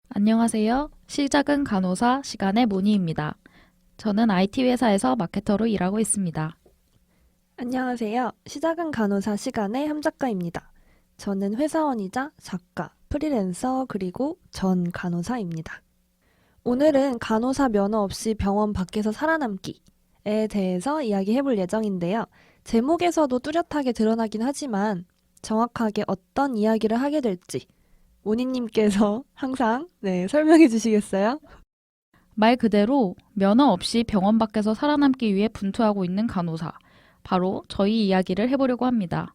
안녕하세요. 시작은 간호사 시간의 문희입니다. 저는 IT 회사에서 마케터로 일하고 있습니다. 안녕하세요. 시작은 간호사 시간의 함작가입니다. 저는 회사원이자 작가, 프리랜서, 그리고 전 간호사입니다. 오늘은 간호사 면허 없이 병원 밖에서 살아남기에 대해서 이야기해 볼 예정인데요. 제목에서도 뚜렷하게 드러나긴 하지만 정확하게 어떤 이야기를 하게 될지 모니님께서 항상 설명해 주시겠어요? 말 그대로 면허 없이 병원 밖에서 살아남기 위해 분투하고 있는 간호사, 바로 저희 이야기를 해보려고 합니다.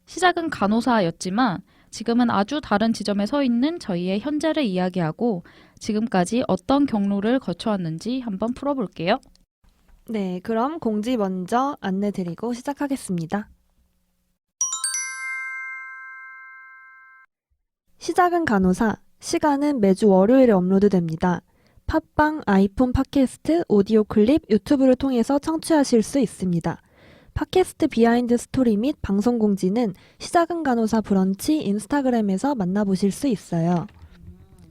시작은 간호사였지만 지금은 아주 다른 지점에 서 있는 저희의 현재를 이야기하고 지금까지 어떤 경로를 거쳐왔는지 한번 풀어볼게요. 네, 그럼 공지 먼저 안내 드리고 시작하겠습니다. 시작은 간호사, 시간은 매주 월요일에 업로드됩니다. 팟빵, 아이폰 팟캐스트, 오디오 클립, 유튜브를 통해서 청취하실 수 있습니다. 팟캐스트 비하인드 스토리 및 방송 공지는 시작은 간호사 브런치 인스타그램에서 만나보실 수 있어요.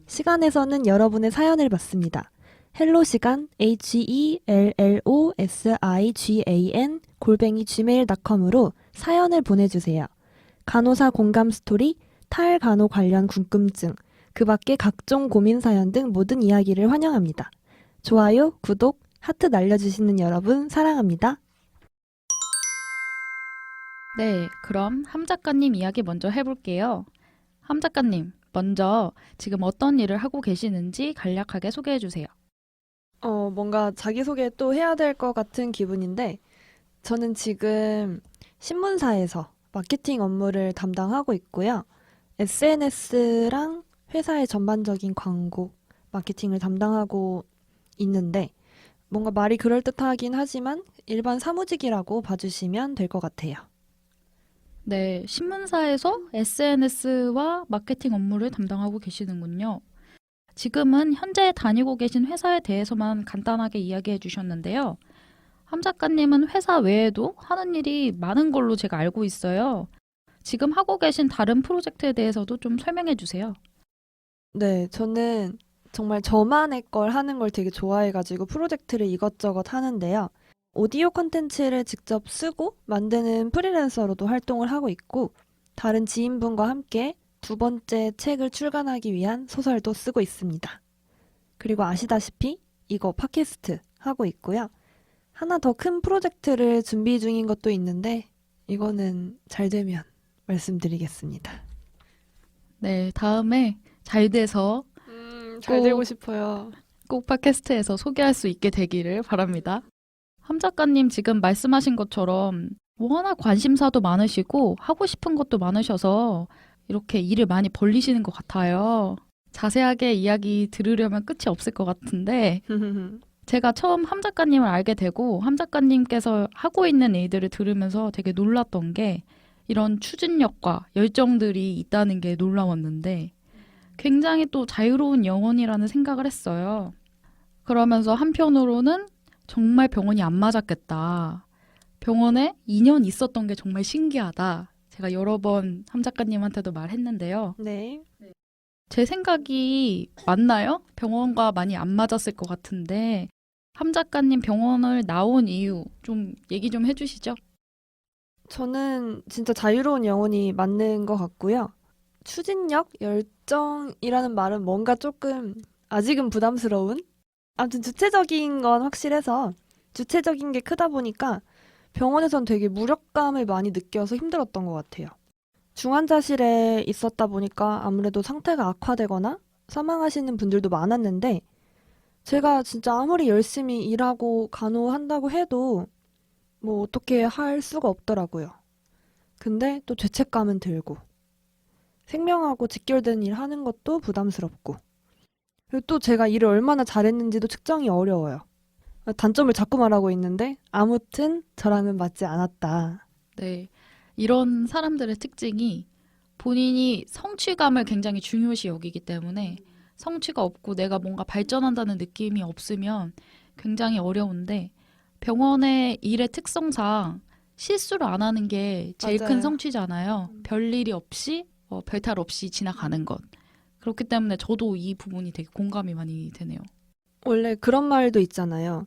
시간에서는 여러분의 사연을 받습니다. 헬로 시간 HELLOSIGAN @gmail.com으로 사연을 보내주세요. 간호사 공감 스토리, 탈간호 관련 궁금증, 그 밖에 각종 고민 사연 등 모든 이야기를 환영합니다. 좋아요, 구독, 하트 날려주시는 여러분 사랑합니다. 네, 그럼 함 작가님 이야기 먼저 해볼게요. 함 작가님, 먼저 지금 어떤 일을 하고 계시는지 간략하게 소개해주세요. 뭔가 자기소개 또 해야 될 것 같은 기분인데, 저는 지금 신문사에서 마케팅 업무를 담당하고 있고요. SNS랑 회사의 전반적인 광고, 마케팅을 담당하고 있는데, 뭔가 말이 그럴듯하긴 하지만 일반 사무직이라고 봐주시면 될 것 같아요. 네, 신문사에서 SNS와 마케팅 업무를 담당하고 계시는군요. 지금은 현재 다니고 계신 회사에 대해서만 간단하게 이야기해 주셨는데요. 함 작가님은 회사 외에도 하는 일이 많은 걸로 제가 알고 있어요. 지금 하고 계신 다른 프로젝트에 대해서도 좀 설명해 주세요. 네, 저는 정말 저만의 걸 하는 걸 되게 좋아해가지고 프로젝트를 이것저것 하는데요. 오디오 콘텐츠를 직접 쓰고 만드는 프리랜서로도 활동을 하고 있고, 다른 지인분과 함께 두 번째 책을 출간하기 위한 소설도 쓰고 있습니다. 그리고 아시다시피 이거 팟캐스트 하고 있고요. 하나 더 큰 프로젝트를 준비 중인 것도 있는데, 이거는 잘 되면 말씀드리겠습니다. 네, 다음에 잘 돼서 잘 꼭- 되고 싶어요. 꼭 팟캐스트에서 소개할 수 있게 되기를 바랍니다. 함 작가님 지금 말씀하신 것처럼 워낙 관심사도 많으시고 하고 싶은 것도 많으셔서 이렇게 일을 많이 벌리시는 것 같아요. 자세하게 이야기 들으려면 끝이 없을 것 같은데 제가 처음 함 작가님을 알게 되고 함 작가님께서 하고 있는 일들을 들으면서 되게 놀랐던 게 이런 추진력과 열정들이 있다는 게 놀라웠는데 굉장히 또 자유로운 영혼이라는 생각을 했어요. 그러면서 한편으로는 정말 병원이 안 맞았겠다. 병원에 2년 있었던 게 정말 신기하다. 제가 여러 번 함 작가님한테도 말했는데요. 네. 제 생각이 맞나요? 병원과 많이 안 맞았을 것 같은데 함 작가님 병원을 나온 이유 좀 얘기 좀 해주시죠. 저는 진짜 자유로운 영혼이 맞는 것 같고요. 추진력, 열정이라는 말은 뭔가 조금 아직은 부담스러운? 아무튼 주체적인 건 확실해서 주체적인 게 크다 보니까 병원에선 되게 무력감을 많이 느껴서 힘들었던 것 같아요. 중환자실에 있었다 보니까 아무래도 상태가 악화되거나 사망하시는 분들도 많았는데 제가 진짜 아무리 열심히 일하고 간호한다고 해도 뭐 어떻게 할 수가 없더라고요. 근데 또 죄책감은 들고. 생명하고 직결된 일 하는 것도 부담스럽고. 그리고 또 제가 일을 얼마나 잘했는지도 측정이 어려워요. 단점을 자꾸 말하고 있는데 아무튼 저랑은 맞지 않았다. 네. 이런 사람들의 특징이 본인이 성취감을 굉장히 중요시 여기기 때문에 성취가 없고 내가 뭔가 발전한다는 느낌이 없으면 굉장히 어려운데 병원의 일의 특성상 실수를 안 하는 게 제일 큰 맞아요. 성취잖아요. 별일이 없이 별탈 없이 지나가는 것. 그렇기 때문에 저도 이 부분이 되게 공감이 많이 되네요. 원래 그런 말도 있잖아요.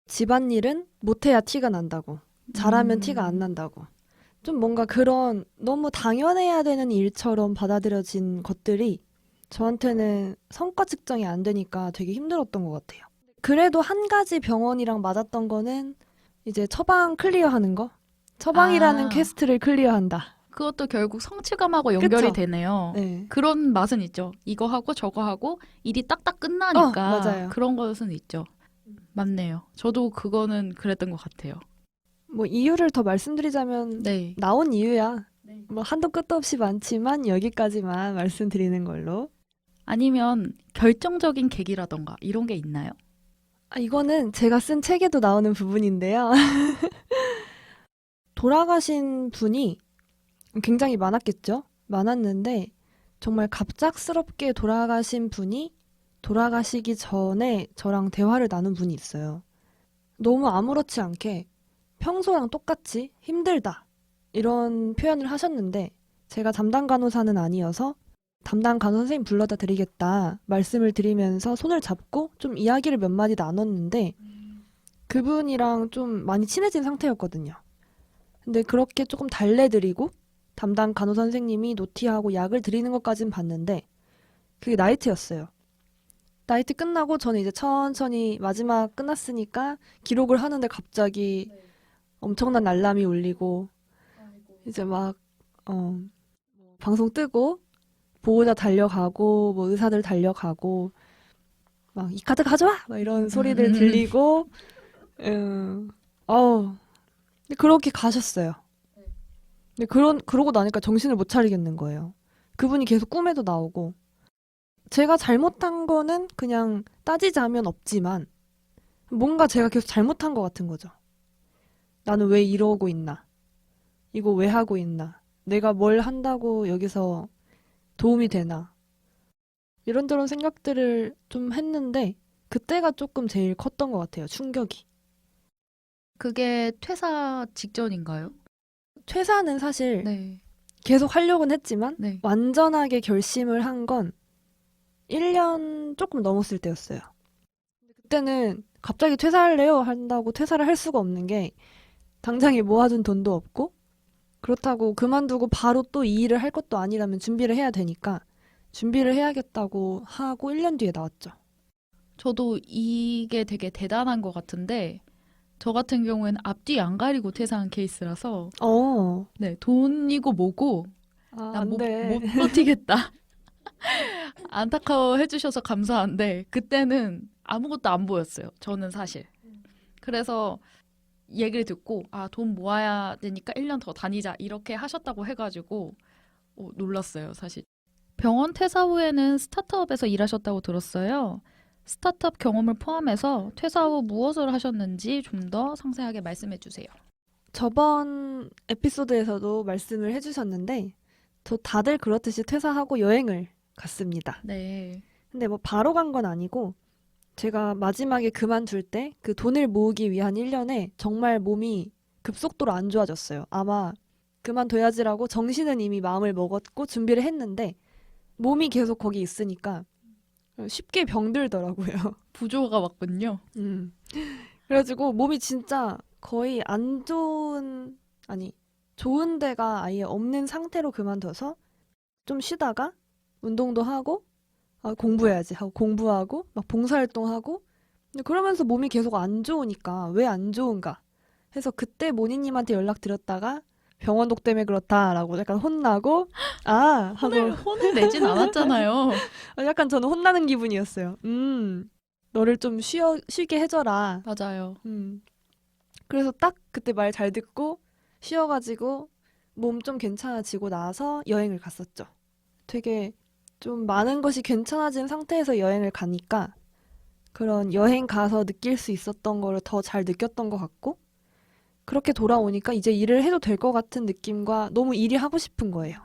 집안일은 못해야 티가 난다고. 잘하면 티가 안 난다고. 좀 뭔가 그런 너무 당연해야 되는 일처럼 받아들여진 것들이 저한테는 성과 측정이 안 되니까 되게 힘들었던 것 같아요. 그래도 한 가지 병원이랑 맞았던 거는 이제 처방 클리어하는 거? 처방이라는 아. 퀘스트를 클리어한다. 그것도 결국 성취감하고 연결이 그쵸? 되네요. 네. 그런 맛은 있죠. 이거 하고 저거 하고 일이 딱딱 끝나니까 맞아요. 그런 것은 있죠. 맞네요. 저도 그거는 그랬던 것 같아요. 뭐 이유를 더 말씀드리자면 네. 나온 이유야. 뭐 한도 끝도 없이 많지만 여기까지만 말씀드리는 걸로. 아니면 결정적인 계기라던가 이런 게 있나요? 이거는 제가 쓴 책에도 나오는 부분인데요. 돌아가신 분이 굉장히 많았겠죠? 많았는데 정말 갑작스럽게 돌아가신 분이 돌아가시기 전에 저랑 대화를 나눈 분이 있어요. 너무 아무렇지 않게 평소랑 똑같이 힘들다 이런 표현을 하셨는데 제가 담당 간호사는 아니어서 담당 간호사 선생님 불러다 드리겠다 말씀을 드리면서 손을 잡고 좀 이야기를 몇 마디 나눴는데 그분이랑 좀 많이 친해진 상태였거든요. 근데 그렇게 조금 달래드리고 담당 간호사 선생님이 노티하고 약을 드리는 것까진 봤는데 그게 나이트였어요. 나이트 끝나고 저는 이제 천천히 마지막 끝났으니까 기록을 하는데 갑자기 엄청난 알람이 울리고 이제 막 방송 뜨고 보호자 달려가고 뭐 의사들 달려가고 막 이 카드 가져와 막 이런 소리들 들리고 근데 그렇게 가셨어요. 근데 그러고 나니까 정신을 못 차리겠는 거예요. 그분이 계속 꿈에도 나오고 제가 잘못한 거는 그냥 따지자면 없지만 뭔가 제가 계속 잘못한 것 같은 거죠. 나는 왜 이러고 있나? 이거 왜 하고 있나? 내가 뭘 한다고 여기서 도움이 되나? 이런저런 생각들을 좀 했는데 그때가 조금 제일 컸던 것 같아요. 충격이. 그게 퇴사 직전인가요? 퇴사는 사실 네. 계속 하려고는 했지만 네. 완전하게 결심을 한 건 1년 조금 넘었을 때였어요. 그때는 갑자기 퇴사할래요? 한다고 퇴사를 할 수가 없는 게 당장에 모아둔 돈도 없고 그렇다고 그만두고 바로 또 이 일을 할 것도 아니라면 준비를 해야 되니까 준비를 해야겠다고 하고 1년 뒤에 나왔죠. 저도 이게 되게 대단한 것 같은데 저 같은 경우에는 앞뒤 안 가리고 퇴사한 케이스라서 네, 돈이고 뭐고 난 안 돼. 못 버티겠다. 안타까워해 주셔서 감사한데 그때는 아무것도 안 보였어요. 저는 사실. 그래서 얘기를 듣고 돈 모아야 되니까 1년 더 다니자 이렇게 하셨다고 해가지고 놀랐어요, 사실. 병원 퇴사 후에는 스타트업에서 일하셨다고 들었어요. 스타트업 경험을 포함해서 퇴사 후 무엇을 하셨는지 좀 더 상세하게 말씀해 주세요. 저번 에피소드에서도 말씀을 해주셨는데 저 다들 그렇듯이 퇴사하고 여행을 갔습니다. 네. 근데 뭐 바로 간 건 아니고 제가 마지막에 그만둘 때 그 돈을 모으기 위한 1년에 정말 몸이 급속도로 안 좋아졌어요. 아마 그만둬야지라고 정신은 이미 마음을 먹었고 준비를 했는데 몸이 계속 거기 있으니까 쉽게 병들더라고요. 부조가 왔군요. 그래가지고 몸이 진짜 거의 안 좋은, 아니, 좋은 데가 아예 없는 상태로 그만둬서 좀 쉬다가 운동도 하고 공부해야지 하고 공부하고 막 봉사활동하고 근데 그러면서 몸이 계속 안 좋으니까 왜 안 좋은가 해서 그때 모니님한테 연락드렸다가 병원 독 때문에 그렇다라고 약간 혼나고 하고 혼을 내진 않았잖아요. 약간 저는 혼나는 기분이었어요. 너를 좀 쉬게 해줘라. 맞아요. 그래서 딱 그때 말 잘 듣고 쉬어가지고 몸 좀 괜찮아지고 나서 여행을 갔었죠. 되게 좀 많은 것이 괜찮아진 상태에서 여행을 가니까 그런 여행 가서 느낄 수 있었던 거를 더 잘 느꼈던 것 같고 그렇게 돌아오니까 이제 일을 해도 될 것 같은 느낌과 너무 일이 하고 싶은 거예요.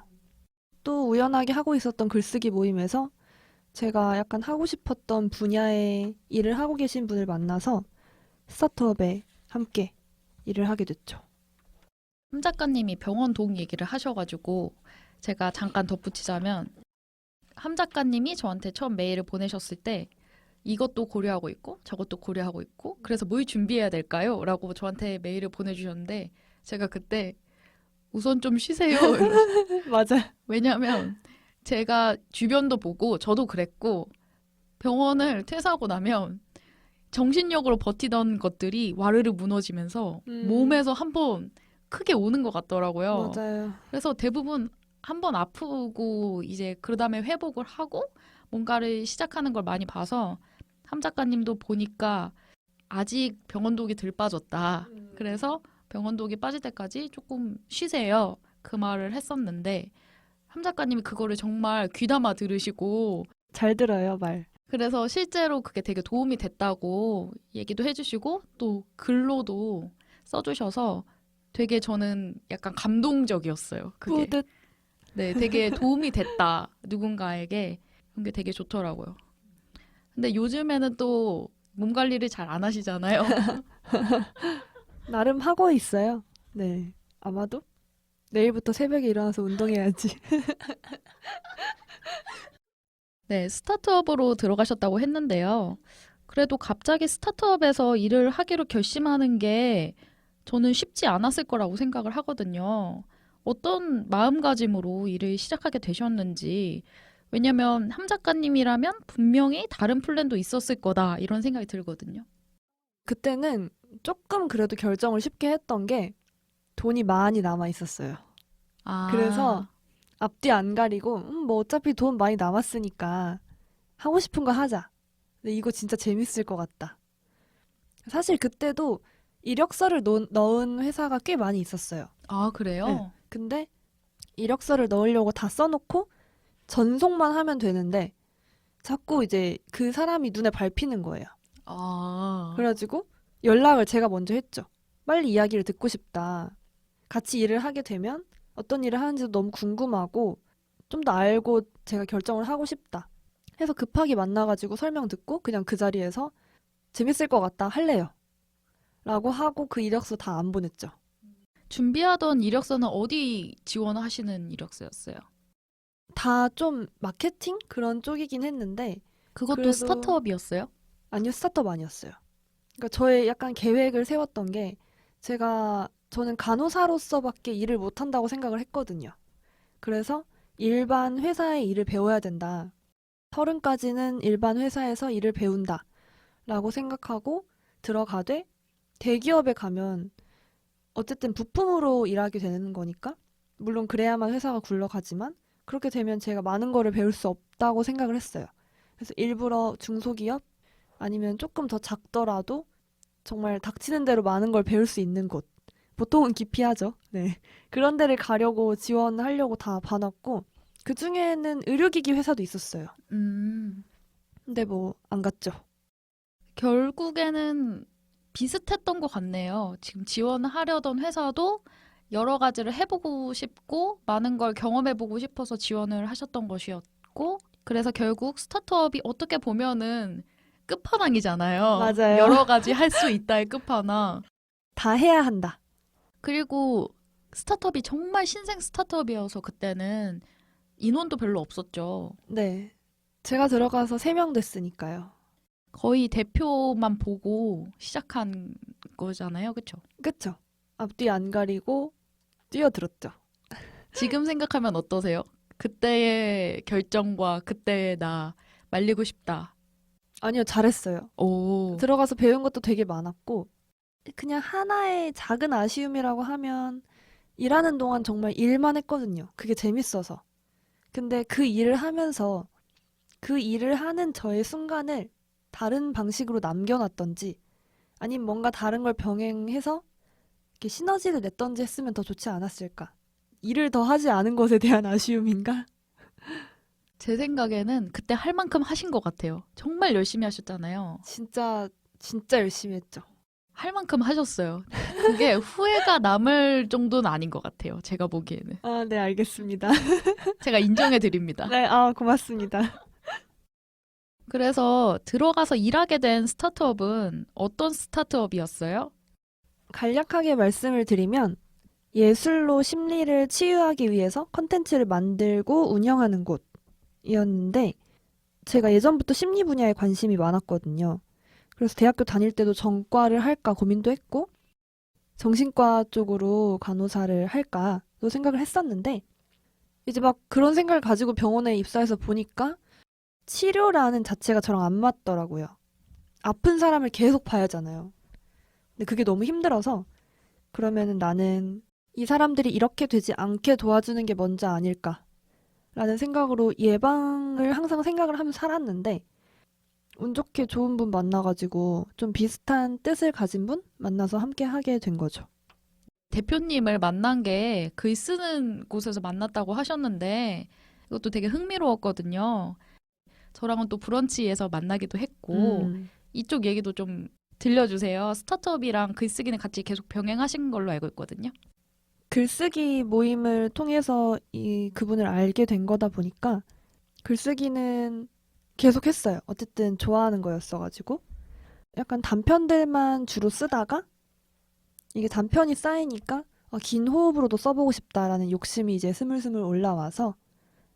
또 우연하게 하고 있었던 글쓰기 모임에서 제가 약간 하고 싶었던 분야의 일을 하고 계신 분을 만나서 스타트업에 함께 일을 하게 됐죠. 함 작가님이 병원 동 얘기를 하셔가지고 제가 잠깐 덧붙이자면 함 작가님이 저한테 처음 메일을 보내셨을 때 이것도 고려하고 있고 저것도 고려하고 있고 그래서 뭘 준비해야 될까요? 라고 저한테 메일을 보내주셨는데 제가 그때 우선 좀 쉬세요. 맞아요. 왜냐면 제가 주변도 보고 저도 그랬고 병원을 퇴사하고 나면 정신력으로 버티던 것들이 와르르 무너지면서 몸에서 한번 크게 오는 것 같더라고요. 맞아요. 그래서 대부분 한번 아프고 이제 그 다음에 회복을 하고 뭔가를 시작하는 걸 많이 봐서 함 작가님도 보니까 아직 병원독이 덜 빠졌다. 그래서 병원독이 빠질 때까지 조금 쉬세요. 그 말을 했었는데 함 작가님이 그거를 정말 귀담아 들으시고 잘 들어요, 말. 그래서 실제로 그게 되게 도움이 됐다고 얘기도 해주시고 또 글로도 써주셔서 되게 저는 약간 감동적이었어요. 그게. 뿌듯. 네, 되게 도움이 됐다. 누군가에게. 그런 게 되게 좋더라고요. 근데 요즘에는 또 몸 관리를 잘 안 하시잖아요. 나름 하고 있어요. 네. 아마도 내일부터 새벽에 일어나서 운동해야지. 네, 스타트업으로 들어가셨다고 했는데요. 그래도 갑자기 스타트업에서 일을 하기로 결심하는 게 저는 쉽지 않았을 거라고 생각을 하거든요. 어떤 마음가짐으로 일을 시작하게 되셨는지. 왜냐면 함 작가님이라면 분명히 다른 플랜도 있었을 거다 이런 생각이 들거든요. 그때는 조금 그래도 결정을 쉽게 했던 게 돈이 많이 남아 있었어요. 아, 그래서 앞뒤 안 가리고 뭐 어차피 돈 많이 남았으니까 하고 싶은 거 하자. 근데 이거 진짜 재밌을 것 같다. 사실 그때도 이력서를 넣은 회사가 꽤 많이 있었어요. 아, 네. 그래요? 근데 이력서를 넣으려고 다 써놓고 전송만 하면 되는데 자꾸 이제 그 사람이 눈에 밟히는 거예요. 아, 그래가지고 연락을 제가 먼저 했죠. 빨리 이야기를 듣고 싶다. 같이 일을 하게 되면 어떤 일을 하는지도 너무 궁금하고 좀 더 알고 제가 결정을 하고 싶다. 해서 급하게 만나가지고 설명 듣고 그냥 그 자리에서 재밌을 것 같다 할래요. 라고 하고 그 이력서 다 안 보냈죠. 준비하던 이력서는 어디 지원하시는 이력서였어요? 다 좀 마케팅 그런 쪽이긴 했는데 그것도 그래도 스타트업이었어요? 아니요, 스타트업 아니었어요. 그러니까 저의 약간 계획을 세웠던 게 저는 간호사로서밖에 일을 못 한다고 생각을 했거든요. 그래서 일반 회사의 일을 배워야 된다. 30까지는 일반 회사에서 일을 배운다. 라고 생각하고 들어가되 대기업에 가면 어쨌든 부품으로 일하게 되는 거니까 물론 그래야만 회사가 굴러가지만 그렇게 되면 제가 많은 거를 배울 수 없다고 생각을 했어요. 그래서 일부러 중소기업 아니면 조금 더 작더라도 정말 닥치는 대로 많은 걸 배울 수 있는 곳. 보통은 기피하죠. 네. 그런 데를 가려고 지원하려고 다 봐놨고, 그 중에는 의료기기 회사도 있었어요. 음, 근데 뭐, 안 갔죠. 결국에는 비슷했던 것 같네요. 지금 지원하려던 회사도 여러 가지를 해보고 싶고 많은 걸 경험해보고 싶어서 지원을 하셨던 것이었고 그래서 결국 스타트업이 어떻게 보면은 끝판왕이잖아요. 맞아요. 여러 가지 할 수 있다의 끝판왕. 다 해야 한다. 그리고 스타트업이 정말 신생 스타트업이어서 그때는 인원도 별로 없었죠. 네. 제가 들어가서 3명 됐으니까요. 거의 대표만 보고 시작한 거잖아요. 그쵸? 그쵸? 앞뒤 안 가리고 뛰어들었죠. 지금 생각하면 어떠세요? 그때의 결정과 그때의 나 말리고 싶다. 아니요, 잘했어요. 오, 들어가서 배운 것도 되게 많았고, 그냥 하나의 작은 아쉬움이라고 하면 일하는 동안 정말 일만 했거든요. 그게 재밌어서. 근데 그 일을 하면서 그 일을 하는 저의 순간을 다른 방식으로 남겨놨던지 아니면 뭔가 다른 걸 병행해서 이렇게 시너지를 냈던지 했으면 더 좋지 않았을까. 일을 더 하지 않은 것에 대한 아쉬움인가? 제 생각에는 그때 할 만큼 하신 것 같아요. 정말 열심히 하셨잖아요. 진짜 진짜 열심히 했죠. 할 만큼 하셨어요. 그게 후회가 남을 정도는 아닌 것 같아요. 제가 보기에는. 아, 네, 알겠습니다. 제가 인정해 드립니다. 네, 아, 고맙습니다. 그래서 들어가서 일하게 된 스타트업은 어떤 스타트업이었어요? 간략하게 말씀을 드리면 예술로 심리를 치유하기 위해서 컨텐츠를 만들고 운영하는 곳이었는데 제가 예전부터 심리 분야에 관심이 많았거든요. 그래서 대학교 다닐 때도 전과를 할까 고민도 했고 정신과 쪽으로 간호사를 할까도 생각을 했었는데 이제 막 그런 생각을 가지고 병원에 입사해서 보니까 치료라는 자체가 저랑 안 맞더라고요. 아픈 사람을 계속 봐야 하잖아요. 근데 그게 너무 힘들어서 그러면은 나는 이 사람들이 이렇게 되지 않게 도와주는 게 먼저 아닐까라는 생각으로 예방을 항상 생각을 하면서 살았는데 운 좋게 좋은 분 만나가지고 좀 비슷한 뜻을 가진 분 만나서 함께 하게 된 거죠. 대표님을 만난 게 글 쓰는 곳에서 만났다고 하셨는데 이것도 되게 흥미로웠거든요. 저랑은 또 브런치에서 만나기도 했고 이쪽 얘기도 좀 들려주세요. 스타트업이랑 글쓰기는 같이 계속 병행하신 걸로 알고 있거든요. 글쓰기 모임을 통해서 그분을 알게 된 거다 보니까 글쓰기는 계속 했어요. 어쨌든 좋아하는 거였어가지고 약간 단편들만 주로 쓰다가 이게 단편이 쌓이니까 긴 호흡으로도 써보고 싶다라는 욕심이 이제 스물스물 올라와서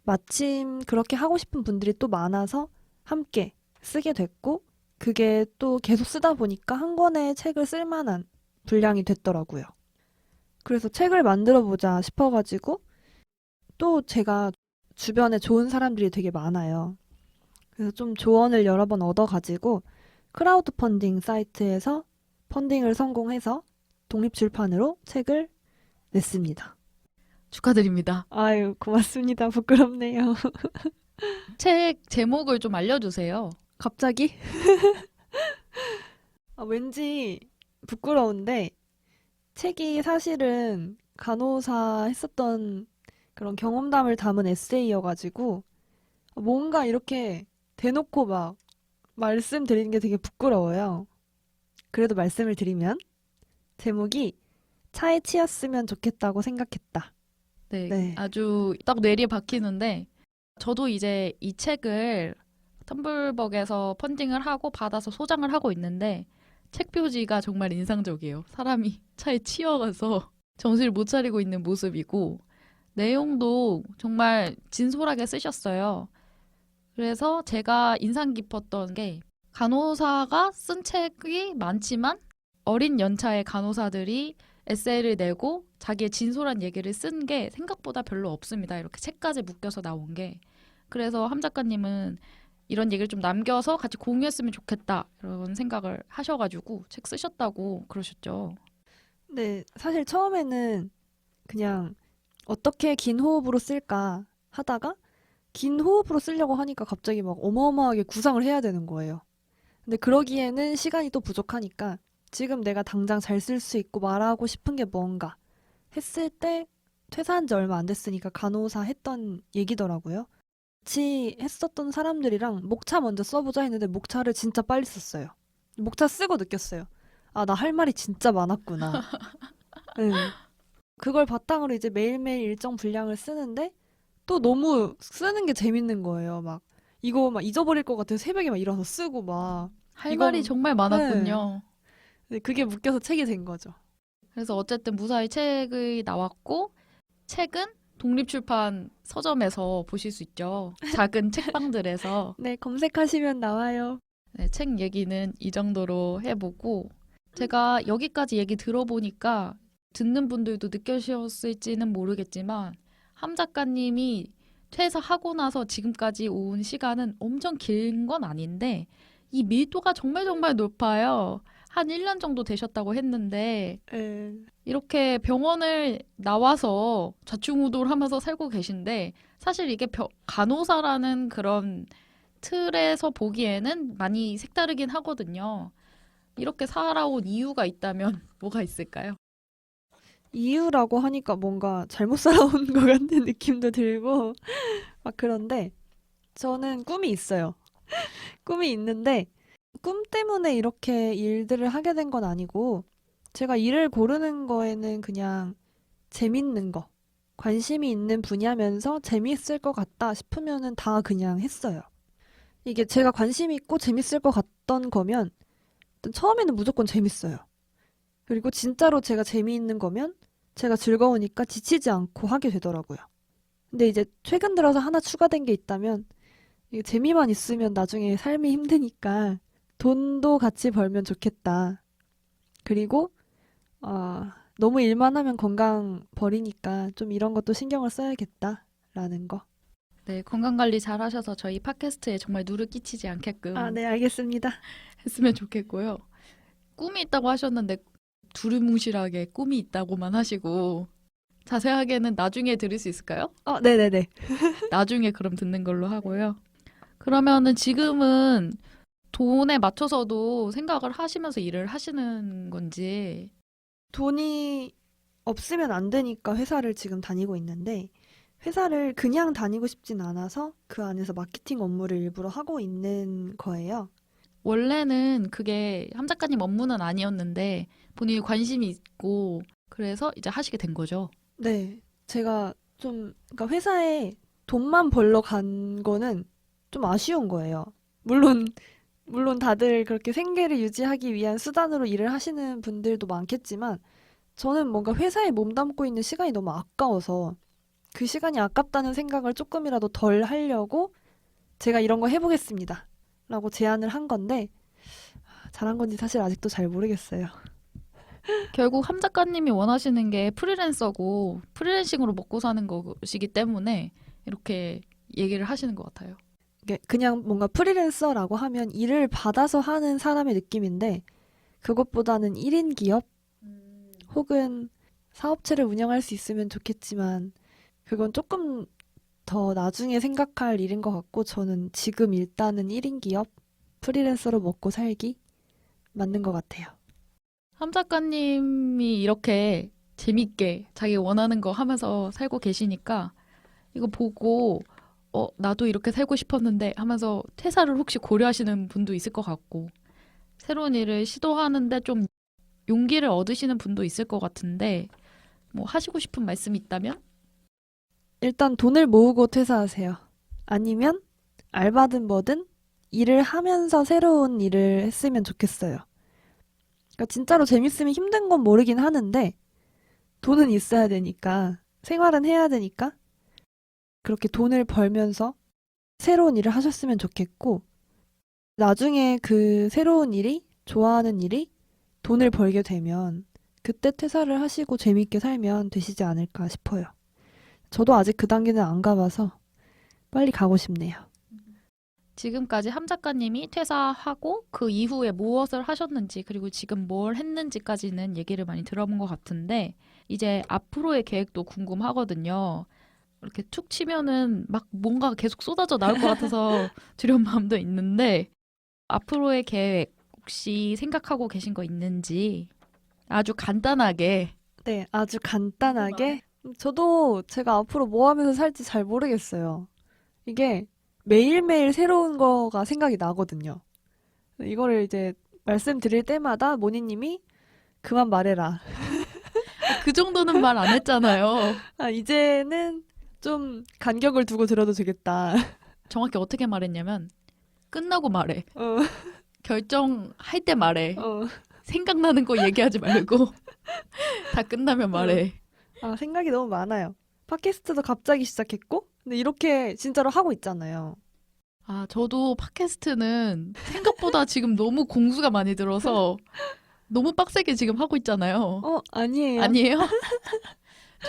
마침 그렇게 하고 싶은 분들이 또 많아서 함께 쓰게 됐고 그게 또 계속 쓰다 보니까 한 권의 책을 쓸 만한 분량이 됐더라고요. 그래서 책을 만들어 보자 싶어가지고 또 제가 주변에 좋은 사람들이 되게 많아요. 그래서 좀 조언을 여러 번 얻어가지고 크라우드 펀딩 사이트에서 펀딩을 성공해서 독립출판으로 책을 냈습니다. 축하드립니다. 아유, 고맙습니다. 부끄럽네요. 책 제목을 좀 알려주세요. 갑자기? 왠지 부끄러운데 책이 사실은 간호사 했었던 그런 경험담을 담은 에세이여가지고 뭔가 이렇게 대놓고 막 말씀드리는 게 되게 부끄러워요. 그래도 말씀을 드리면 제목이 차에 치였으면 좋겠다고 생각했다. 네, 네. 아주 딱 뇌리에 박히는데 저도 이제 이 책을 텀블벅에서 펀딩을 하고 받아서 소장을 하고 있는데 책 표지가 정말 인상적이에요. 사람이 차에 치여가서 정신을 못 차리고 있는 모습이고 내용도 정말 진솔하게 쓰셨어요. 그래서 제가 인상 깊었던 게 간호사가 쓴 책이 많지만 어린 연차의 간호사들이 에세이를 내고 자기의 진솔한 얘기를 쓴 게 생각보다 별로 없습니다. 이렇게 책까지 묶여서 나온 게. 그래서 함 작가님은 이런 얘기를 좀 남겨서 같이 공유했으면 좋겠다 이런 생각을 하셔가지고 책 쓰셨다고 그러셨죠. 네, 사실 처음에는 그냥 어떻게 긴 호흡으로 쓸까 하다가 긴 호흡으로 쓰려고 하니까 갑자기 막 어마어마하게 구상을 해야 되는 거예요. 근데 그러기에는 시간이 또 부족하니까 지금 내가 당장 잘 쓸 수 있고 말하고 싶은 게 뭔가 했을 때 퇴사한 지 얼마 안 됐으니까 간호사 했던 얘기더라고요. 같이 했었던 사람들이랑 목차 먼저 써보자 했는데 목차를 진짜 빨리 썼어요. 목차 쓰고 느꼈어요. 아, 나 할 말이 진짜 많았구나. 응. 그걸 바탕으로 이제 매일매일 일정 분량을 쓰는데 또 너무 쓰는 게 재밌는 거예요. 막 이거 막 잊어버릴 것 같아서 새벽에 막 일어나서 쓰고 막 할 이건 말이 정말 많았군요. 네, 그게 묶여서 책이 된 거죠. 그래서 어쨌든 무사히 책이 나왔고 책은 독립출판 서점에서 보실 수 있죠. 작은 책방들에서. 네, 검색하시면 나와요. 네, 책 얘기는 이 정도로 해보고 제가 여기까지 얘기 들어보니까 듣는 분들도 느껴지셨을지는 모르겠지만 함 작가님이 퇴사하고 나서 지금까지 온 시간은 엄청 긴 건 아닌데 이 밀도가 정말 정말 높아요. 한 1년 정도 되셨다고 했는데 네. 이렇게 병원을 나와서 좌충우돌 하면서 살고 계신데 사실 이게 간호사라는 그런 틀에서 보기에는 많이 색다르긴 하거든요. 이렇게 살아온 이유가 있다면 뭐가 있을까요? 이유라고 하니까 뭔가 잘못 살아온 것 같은 느낌도 들고 막 그런데 저는 꿈이 있어요. 꿈이 있는데 꿈 때문에 이렇게 일들을 하게 된 건 아니고 제가 일을 고르는 거에는 그냥 재밌는 거, 관심이 있는 분야면서 재미있을 것 같다 싶으면은 다 그냥 했어요. 이게 제가 관심 있고 재밌을 것 같던 거면 일단 처음에는 무조건 재밌어요. 그리고 진짜로 제가 재미있는 거면 제가 즐거우니까 지치지 않고 하게 되더라고요. 근데 이제 최근 들어서 하나 추가된 게 있다면 이게 재미만 있으면 나중에 삶이 힘드니까 돈도 같이 벌면 좋겠다. 그리고 너무 일만 하면 건강 버리니까 좀 이런 것도 신경을 써야겠다라는 거. 네, 건강관리 잘 하셔서 저희 팟캐스트에 정말 누를 끼치지 않게끔 네, 알겠습니다. 했으면 좋겠고요. 꿈이 있다고 하셨는데 두루뭉실하게 꿈이 있다고만 하시고 자세하게는 나중에 들을 수 있을까요? 네네네. 나중에 그럼 듣는 걸로 하고요. 그러면은 지금은 돈에 맞춰서도 생각을 하시면서 일을 하시는 건지. 돈이 없으면 안 되니까 회사를 지금 다니고 있는데 회사를 그냥 다니고 싶진 않아서 그 안에서 마케팅 업무를 일부러 하고 있는 거예요. 원래는 그게 함 작가님 업무는 아니었는데 본인이 관심이 있고 그래서 이제 하시게 된 거죠. 네, 제가 그러니까 회사에 돈만 벌러 간 거는 좀 아쉬운 거예요. 물론 다들 그렇게 생계를 유지하기 위한 수단으로 일을 하시는 분들도 많겠지만, 저는 뭔가 회사에 몸담고 있는 시간이 너무 아까워서 그 시간이 아깝다는 생각을 조금이라도 덜 하려고 제가 이런 거 해보겠습니다. 라고 제안을 한 건데, 잘한 건지 사실 아직도 잘 모르겠어요. 결국 함 작가님이 원하시는 게 프리랜서고 프리랜싱으로 먹고 사는 것이기 때문에 이렇게 얘기를 하시는 것 같아요. 이게 그냥 뭔가 프리랜서라고 하면 일을 받아서 하는 사람의 느낌인데, 그것보다는 1인 기업 혹은 사업체를 운영할 수 있으면 좋겠지만, 그건 조금 더 나중에 생각할 일인 것 같고, 저는 지금 일단은 1인 기업, 프리랜서로 먹고 살기 맞는 것 같아요. 함 작가님이 이렇게 재밌게 자기 원하는 거 하면서 살고 계시니까 이거 보고 나도 이렇게 살고 싶었는데 하면서 퇴사를 혹시 고려하시는 분도 있을 것 같고 새로운 일을 시도하는데 좀 용기를 얻으시는 분도 있을 것 같은데 뭐 하시고 싶은 말씀이 있다면? 일단 돈을 모으고 퇴사하세요. 아니면 알바든 뭐든 일을 하면서 새로운 일을 했으면 좋겠어요. 그러니까 진짜로 재밌으면 힘든 건 모르긴 하는데 돈은 있어야 되니까 생활은 해야 되니까 그렇게 돈을 벌면서 새로운 일을 하셨으면 좋겠고 나중에 그 새로운 일이 좋아하는 일이 돈을 벌게 되면 그때 퇴사를 하시고 재밌게 살면 되시지 않을까 싶어요. 저도 아직 그 단계는 안 가봐서 빨리 가고 싶네요. 지금까지 함 작가님이 퇴사하고 그 이후에 무엇을 하셨는지 그리고 지금 뭘 했는지까지는 얘기를 많이 들어본 것 같은데 이제 앞으로의 계획도 궁금하거든요. 이렇게 툭 치면은 막 뭔가 계속 쏟아져 나올 것 같아서 두려운 마음도 있는데 앞으로의 계획 혹시 생각하고 계신 거 있는지 아주 간단하게. 네, 아주 간단하게. 저도 제가 앞으로 뭐 하면서 살지 잘 모르겠어요. 이게 매일매일 새로운 거가 생각이 나거든요. 이거를 이제 말씀드릴 때마다 모니님이 그만 말해라. 그 정도는 말 안 했잖아요. 이제는 좀 간격을 두고 들어도 되겠다. 정확히 어떻게 말했냐면 끝나고 말해. 어, 결정할 때 말해. 어. 생각나는 거 얘기하지 말고 다 끝나면 말해. 생각이 너무 많아요. 팟캐스트도 갑자기 시작했고, 근데 이렇게 진짜로 하고 있잖아요. 저도 팟캐스트는 생각보다 지금 너무 공수가 많이 들어서 너무 빡세게 지금 하고 있잖아요. 아니에요. 아니에요?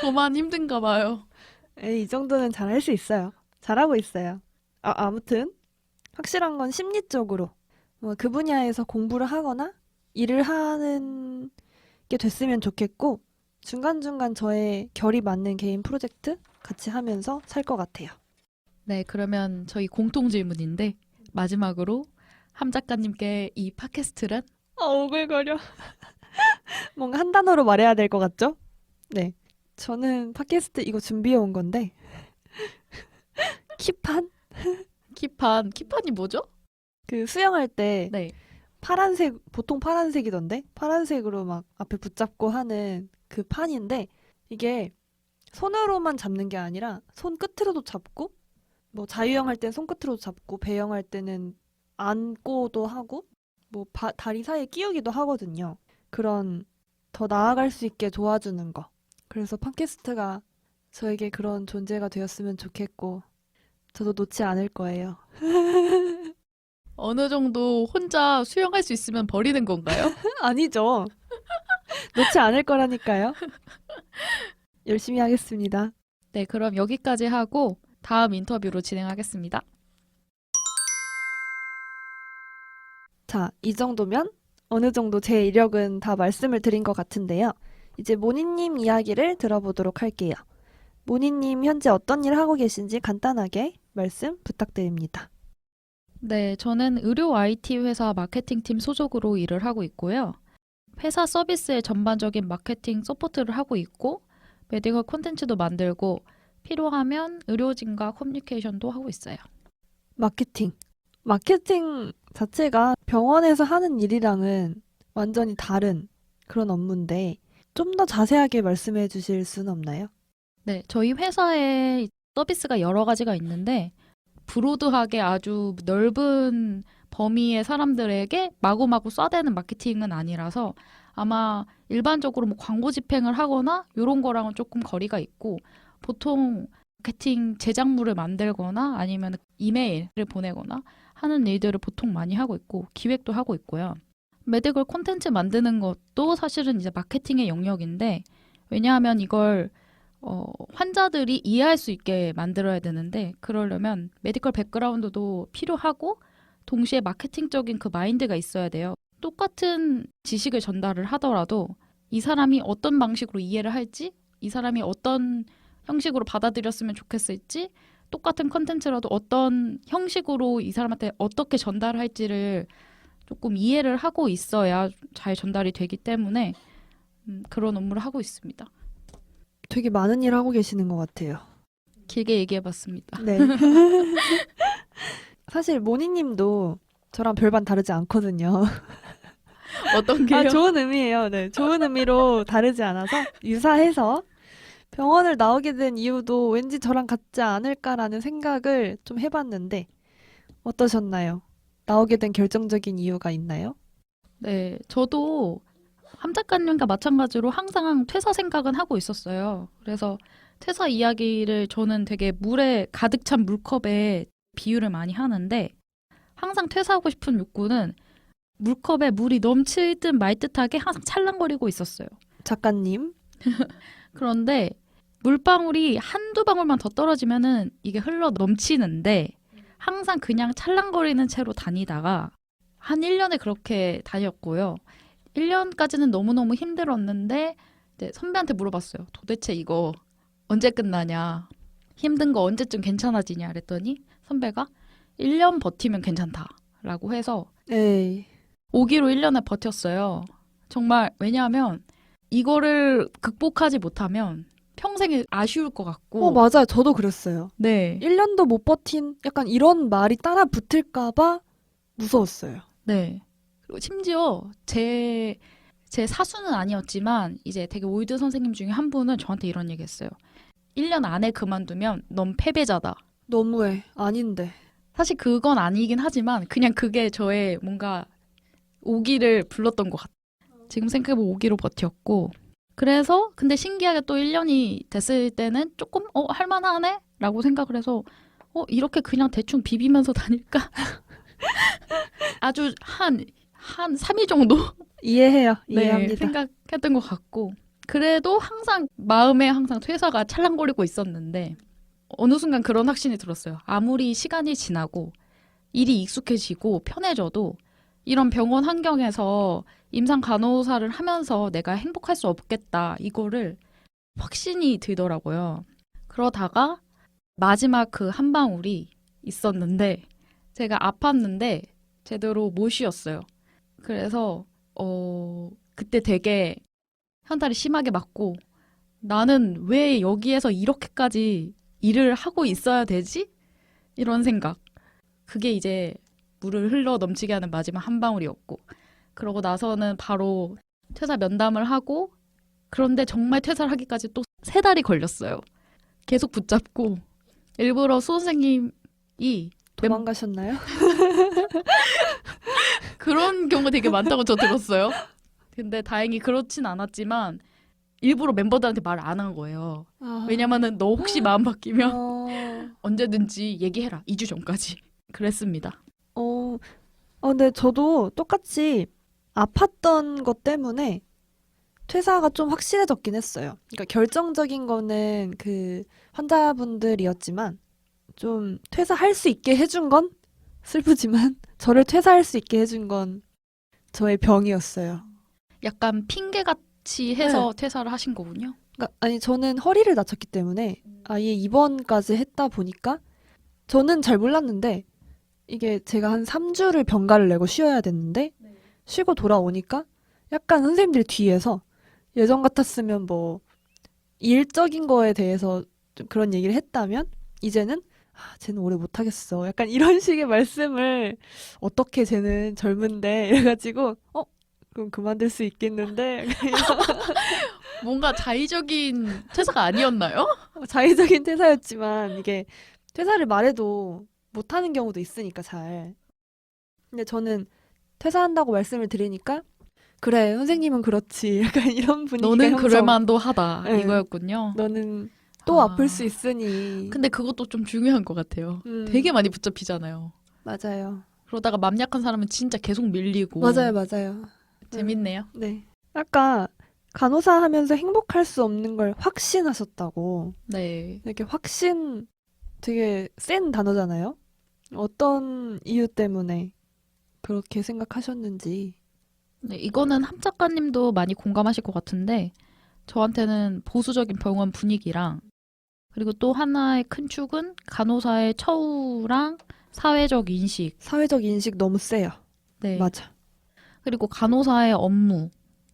저만 힘든가 봐요. 에이, 이 정도는 잘할 수 있어요. 잘하고 있어요. 아무튼 확실한 건 심리적으로 그 분야에서 공부를 하거나 일을 하는 게 됐으면 좋겠고 중간중간 저의 결이 맞는 개인 프로젝트 같이 하면서 살 것 같아요. 네, 그러면 저희 공통 질문인데 마지막으로 함 작가님께 이 팟캐스트란? 오글거려. 뭔가 한 단어로 말해야 될 것 같죠? 네. 저는 팟캐스트 이거 준비해 온 건데 킵한? 키판이 뭐죠? 그 수영할 때 네. 파란색, 보통 파란색이던데? 파란색으로 막 앞에 붙잡고 하는 그 판인데, 이게 손으로만 잡는 게 아니라 손 끝으로도 잡고, 뭐 자유형 할 땐 손끝으로도 잡고, 배영 할 때는 안고도 하고, 뭐 다리 사이에 끼우기도 하거든요. 그런 더 나아갈 수 있게 도와주는 거. 그래서 팟캐스트가 저에게 그런 존재가 되었으면 좋겠고, 저도 놓지 않을 거예요. 어느 정도 혼자 수영할 수 있으면 버리는 건가요? 아니죠. 놓지 않을 거라니까요. 열심히 하겠습니다. 네, 그럼 여기까지 하고 다음 인터뷰로 진행하겠습니다. 자, 이 정도면 어느 정도 제 이력은 다 말씀을 드린 것 같은데요. 이제 모니님 이야기를 들어보도록 할게요. 모니님 현재 어떤 일 하고 계신지 간단하게 말씀 부탁드립니다. 네, 저는 의료 IT 회사 마케팅팀 소속으로 일을 하고 있고요. 회사 서비스의 전반적인 마케팅 서포트를 하고 있고, 메디컬 콘텐츠도 만들고, 필요하면 의료진과 커뮤니케이션도 하고 있어요. 마케팅. 마케팅 자체가 병원에서 하는 일이랑은 완전히 다른 그런 업무인데 좀 더 자세하게 말씀해 주실 수는 없나요? 네, 저희 회사에 서비스가 여러 가지가 있는데, 브로드하게 아주 넓은 범위의 사람들에게 마구마구 쏴대는 마케팅은 아니라서 아마 일반적으로 뭐 광고 집행을 하거나 이런 거랑은 조금 거리가 있고 보통 마케팅 제작물을 만들거나 아니면 이메일을 보내거나 하는 일들을 보통 많이 하고 있고 기획도 하고 있고요. 메디컬 콘텐츠 만드는 것도 사실은 이제 마케팅의 영역인데 왜냐하면 이걸 환자들이 이해할 수 있게 만들어야 되는데 그러려면 메디컬 백그라운드도 필요하고 동시에 마케팅적인 그 마인드가 있어야 돼요. 똑같은 지식을 전달을 하더라도 이 사람이 어떤 방식으로 이해를 할지 이 사람이 어떤 형식으로 받아들였으면 좋겠을지 똑같은 컨텐츠라도 어떤 형식으로 이 사람한테 어떻게 전달할지를 조금 이해를 하고 있어야 잘 전달이 되기 때문에 그런 업무를 하고 있습니다. 되게 많은 일 하고 계시는 것 같아요. 길게 얘기해봤습니다. 네. 사실 모니님도 저랑 별반 다르지 않거든요. 어떤 게요? 아, 좋은 의미예요. 네, 좋은 의미로 다르지 않아서 유사해서 병원을 나오게 된 이유도 왠지 저랑 같지 않을까라는 생각을 좀 해봤는데 어떠셨나요? 나오게 된 결정적인 이유가 있나요? 네, 저도 함 작가님과 마찬가지로 항상 퇴사 생각은 하고 있었어요. 그래서 퇴사 이야기를 저는 되게 물에 가득 찬 물컵에 비유를 많이 하는데 항상 퇴사하고 싶은 욕구는 물컵에 물이 넘칠 듯 말 듯하게 항상 찰랑거리고 있었어요. 작가님. 그런데 물방울이 한두 방울만 더 떨어지면은 이게 흘러 넘치는데 항상 그냥 찰랑거리는 채로 다니다가 한 1년에 그렇게 다녔고요. 1년까지는 너무너무 힘들었는데 이제 선배한테 물어봤어요. 도대체 이거 언제 끝나냐? 힘든 거 언제쯤 괜찮아지냐? 그랬더니 선배가 1년 버티면 괜찮다라고 해서 에이. 오기로 1년을 버텼어요. 정말 왜냐하면 이거를 극복하지 못하면 평생이 아쉬울 것 같고 맞아요. 저도 그랬어요. 네. 1년도 못 버틴 약간 이런 말이 따라 붙을까 봐 무서웠어요. 네. 그리고 심지어 제 사수는 아니었지만 이제 되게 올드 선생님 중에 한 분은 저한테 이런 얘기 했어요. 1년 안에 그만두면 넌 패배자다. 너무해. 아닌데. 사실 그건 아니긴 하지만 그냥 그게 저의 뭔가 오기를 불렀던 것 같아요. 지금 생각해보면 오기로 버텼고 그래서 근데 신기하게 또 1년이 됐을 때는 조금 할만하네? 라고 생각을 해서 이렇게 그냥 대충 비비면서 다닐까? 아주 한 3일 정도 이해해요. 네, 이해합니다. 생각했던 것 같고 그래도 항상 마음에 항상 퇴사가 찰랑거리고 있었는데 어느 순간 그런 확신이 들었어요. 아무리 시간이 지나고 일이 익숙해지고 편해져도 이런 병원 환경에서 임상 간호사를 하면서 내가 행복할 수 없겠다 이거를 확신이 들더라고요. 그러다가 마지막 그 한 방울이 있었는데 제가 아팠는데 제대로 못 쉬었어요. 그래서 그때 되게 현타를 심하게 맞고 나는 왜 여기에서 이렇게까지 일을 하고 있어야 되지? 이런 생각. 그게 이제 물을 흘러 넘치게 하는 마지막 한 방울이었고 그러고 나서는 바로 퇴사 면담을 하고 그런데 정말 퇴사를 하기까지 또 3달이 걸렸어요. 계속 붙잡고 일부러 수 선생님이 도망가셨나요? 그런 경우 되게 많다고 저 들었어요. 근데 다행히 그렇진 않았지만 일부러 멤버들한테 말 안 한 거예요. 왜냐면은 너 혹시 마음 바뀌면 언제든지 얘기해라. 2주 전까지. 그랬습니다. 근데 저도 똑같이 아팠던 것 때문에 퇴사가 좀 확실해졌긴 했어요. 그러니까 결정적인 거는 그 환자분들이었지만 좀 퇴사할 수 있게 해준 건 슬프지만 저를 퇴사할 수 있게 해준 건 저의 병이었어요. 약간 핑계같이 해서 퇴사를 하신 거군요. 그러니까 아니 저는 허리를 다쳤기 때문에 아예 입원까지 했다 보니까 저는 잘 몰랐는데 이게 제가 한 3주를 병가를 내고 쉬어야 됐는데 쉬고 돌아오니까 약간 선생님들 뒤에서 예전 같았으면 뭐 일적인 거에 대해서 좀 그런 얘기를 했다면 이제는 쟤는 오래 못하겠어. 약간 이런 식의 말씀을 어떻게 쟤는 젊은데 이래가지고 그럼 그만둘 수 있겠는데 뭔가 자의적인 퇴사가 아니었나요? 자의적인 퇴사였지만 이게 퇴사를 말해도 못하는 경우도 있으니까 잘. 근데 저는 퇴사한다고 말씀을 드리니까 그래 선생님은 그렇지 약간 이런 분위기가 너는 형성. 그럴만도 하다 네. 이거였군요. 너는 또 아. 아플 수 있으니. 근데 그것도 좀 중요한 것 같아요. 되게 많이 붙잡히잖아요. 맞아요. 그러다가 맘 약한 사람은 진짜 계속 밀리고. 맞아요. 재밌네요. 네. 아까 간호사 하면서 행복할 수 없는 걸 확신하셨다고. 네. 이렇게 확신 되게 센 단어잖아요. 어떤 이유 때문에 그렇게 생각하셨는지. 네, 이거는 함 작가님도 많이 공감하실 것 같은데 저한테는 보수적인 병원 분위기랑 그리고 또 하나의 큰 축은 간호사의 처우랑 사회적 인식. 사회적 인식 너무 세요. 네. 맞아. 그리고 간호사의 업무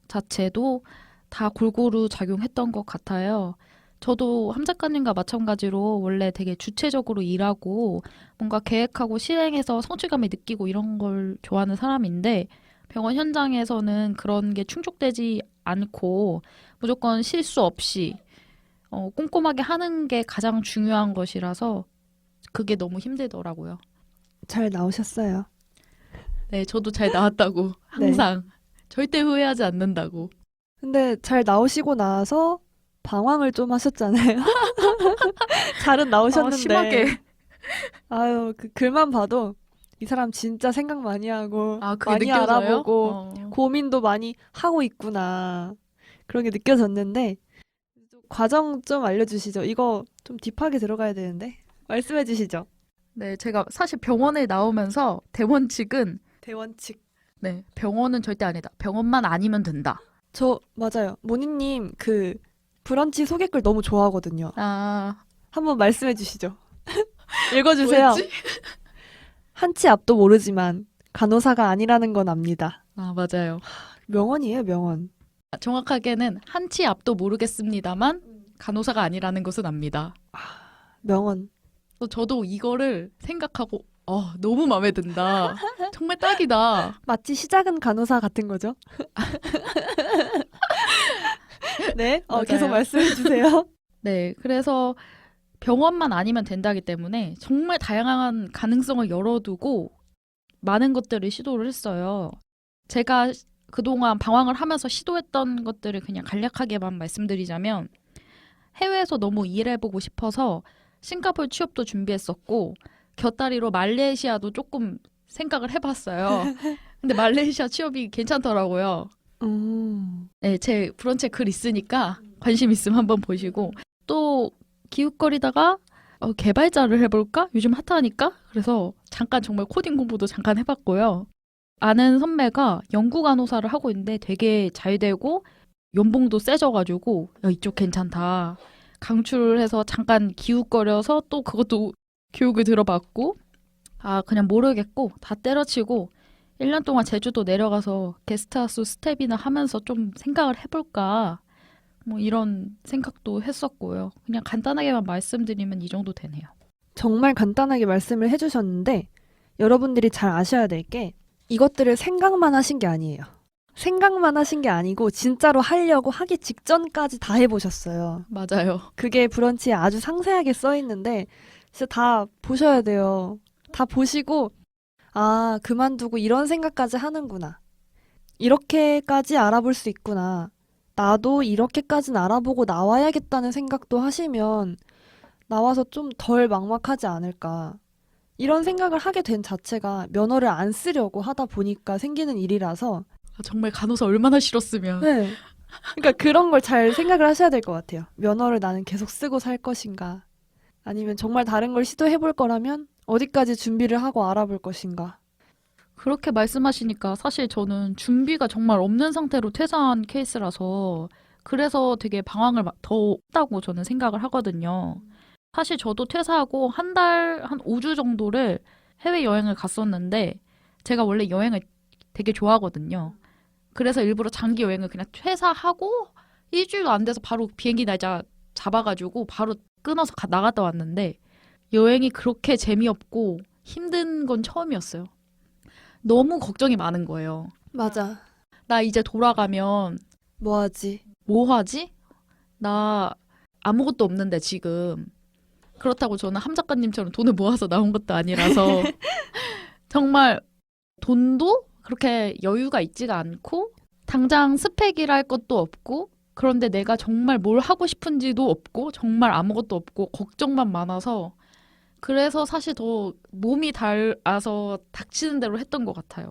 자체도 다 골고루 작용했던 것 같아요. 저도 함 작가님과 마찬가지로 원래 되게 주체적으로 일하고 뭔가 계획하고 실행해서 성취감을 느끼고 이런 걸 좋아하는 사람인데 병원 현장에서는 그런 게 충족되지 않고 무조건 실수 없이 꼼꼼하게 하는 게 가장 중요한 것이라서 그게 너무 힘들더라고요. 잘 나오셨어요. 네, 저도 잘 나왔다고 항상 절대 후회하지 않는다고. 근데 잘 나오시고 나서 방황을 좀 하셨잖아요. 잘은 나오셨는데. 심하게. 아유, 그 글만 봐도 이 사람 진짜 생각 많이 하고 그게 많이 느껴져요? 알아보고 고민도 많이 하고 있구나. 그런 게 느껴졌는데 과정 좀 알려주시죠. 이거 좀 딥하게 들어가야 되는데 말씀해 주시죠. 네, 제가 사실 병원에 나오면서 대원칙은 대원칙. 네, 병원은 절대 아니다. 병원만 아니면 된다. 저 맞아요. 모니님 그 브런치 소개글 너무 좋아하거든요. 한번 말씀해 주시죠. 읽어주세요. 뭐였지? 한치 앞도 모르지만 간호사가 아니라는 건 압니다. 맞아요. 명언이에요, 명언. 정확하게는 한치 앞도 모르겠습니다만 간호사가 아니라는 것은 압니다. 명언. 저도 이거를 생각하고 너무 마음에 든다. 정말 딱이다. 마치 시작은 간호사 같은 거죠? 네, 맞아요. 계속 말씀해 주세요. 네, 그래서 병원만 아니면 된다기 때문에 정말 다양한 가능성을 열어두고 많은 것들을 시도를 했어요. 제가 그동안 방황을 하면서 시도했던 것들을 그냥 간략하게만 말씀드리자면 해외에서 너무 일해보고 싶어서 싱가포르 취업도 준비했었고 곁다리로 말레이시아도 조금 생각을 해봤어요. 근데 말레이시아 취업이 괜찮더라고요. 네, 제 브런치에 글 있으니까 관심 있으면 한번 보시고 또 기웃거리다가 개발자를 해볼까? 요즘 핫하니까 그래서 잠깐 정말 코딩 공부도 잠깐 해봤고요. 아는 선배가 연구 간호사를 하고 있는데 되게 잘 되고 연봉도 세져가지고 이쪽 괜찮다. 강추를 해서 잠깐 기웃거려서 또 그것도 교육을 들어봤고 그냥 모르겠고 다 때려치고 1년 동안 제주도 내려가서 게스트하우스 스텝이나 하면서 좀 생각을 해볼까 뭐 이런 생각도 했었고요. 그냥 간단하게만 말씀드리면 이 정도 되네요. 정말 간단하게 말씀을 해주셨는데 여러분들이 잘 아셔야 될 게 이것들을 생각만 하신 게 아니에요. 생각만 하신 게 아니고 진짜로 하려고 하기 직전까지 다 해보셨어요. 맞아요. 그게 브런치에 아주 상세하게 써 있는데 진짜 다 보셔야 돼요. 다 보시고 아, 그만두고 이런 생각까지 하는구나. 이렇게까지 알아볼 수 있구나. 나도 이렇게까지는 알아보고 나와야겠다는 생각도 하시면 나와서 좀 덜 막막하지 않을까. 이런 생각을 하게 된 자체가 면허를 안 쓰려고 하다 보니까 생기는 일이라서 아, 정말 간호사 얼마나 싫었으면. 네. 그러니까 그런 걸 잘 생각을 하셔야 될 것 같아요. 면허를 나는 계속 쓰고 살 것인가? 아니면 정말 다른 걸 시도해 볼 거라면 어디까지 준비를 하고 알아볼 것인가? 그렇게 말씀하시니까 사실 저는 준비가 정말 없는 상태로 퇴사한 케이스라서 그래서 되게 방황을 더 했다고 저는 생각을 하거든요. 사실 저도 퇴사하고 한 달, 한 5주 정도를 해외여행을 갔었는데 제가 원래 여행을 되게 좋아하거든요. 그래서 일부러 장기 여행을 그냥 퇴사하고 일주일도 안 돼서 바로 비행기 날짜 잡아가지고 바로 끊어서 나갔다 왔는데 여행이 그렇게 재미없고 힘든 건 처음이었어요. 너무 걱정이 많은 거예요. 맞아. 나 이제 돌아가면 뭐 하지? 뭐 하지? 나 아무것도 없는데 지금. 그렇다고 저는 함 작가님처럼 돈을 모아서 나온 것도 아니라서 정말 돈도 그렇게 여유가 있지가 않고 당장 스펙이라 할 것도 없고 그런데 내가 정말 뭘 하고 싶은지도 없고 정말 아무것도 없고 걱정만 많아서 그래서 사실 더 몸이 닳아서 닥치는 대로 했던 것 같아요.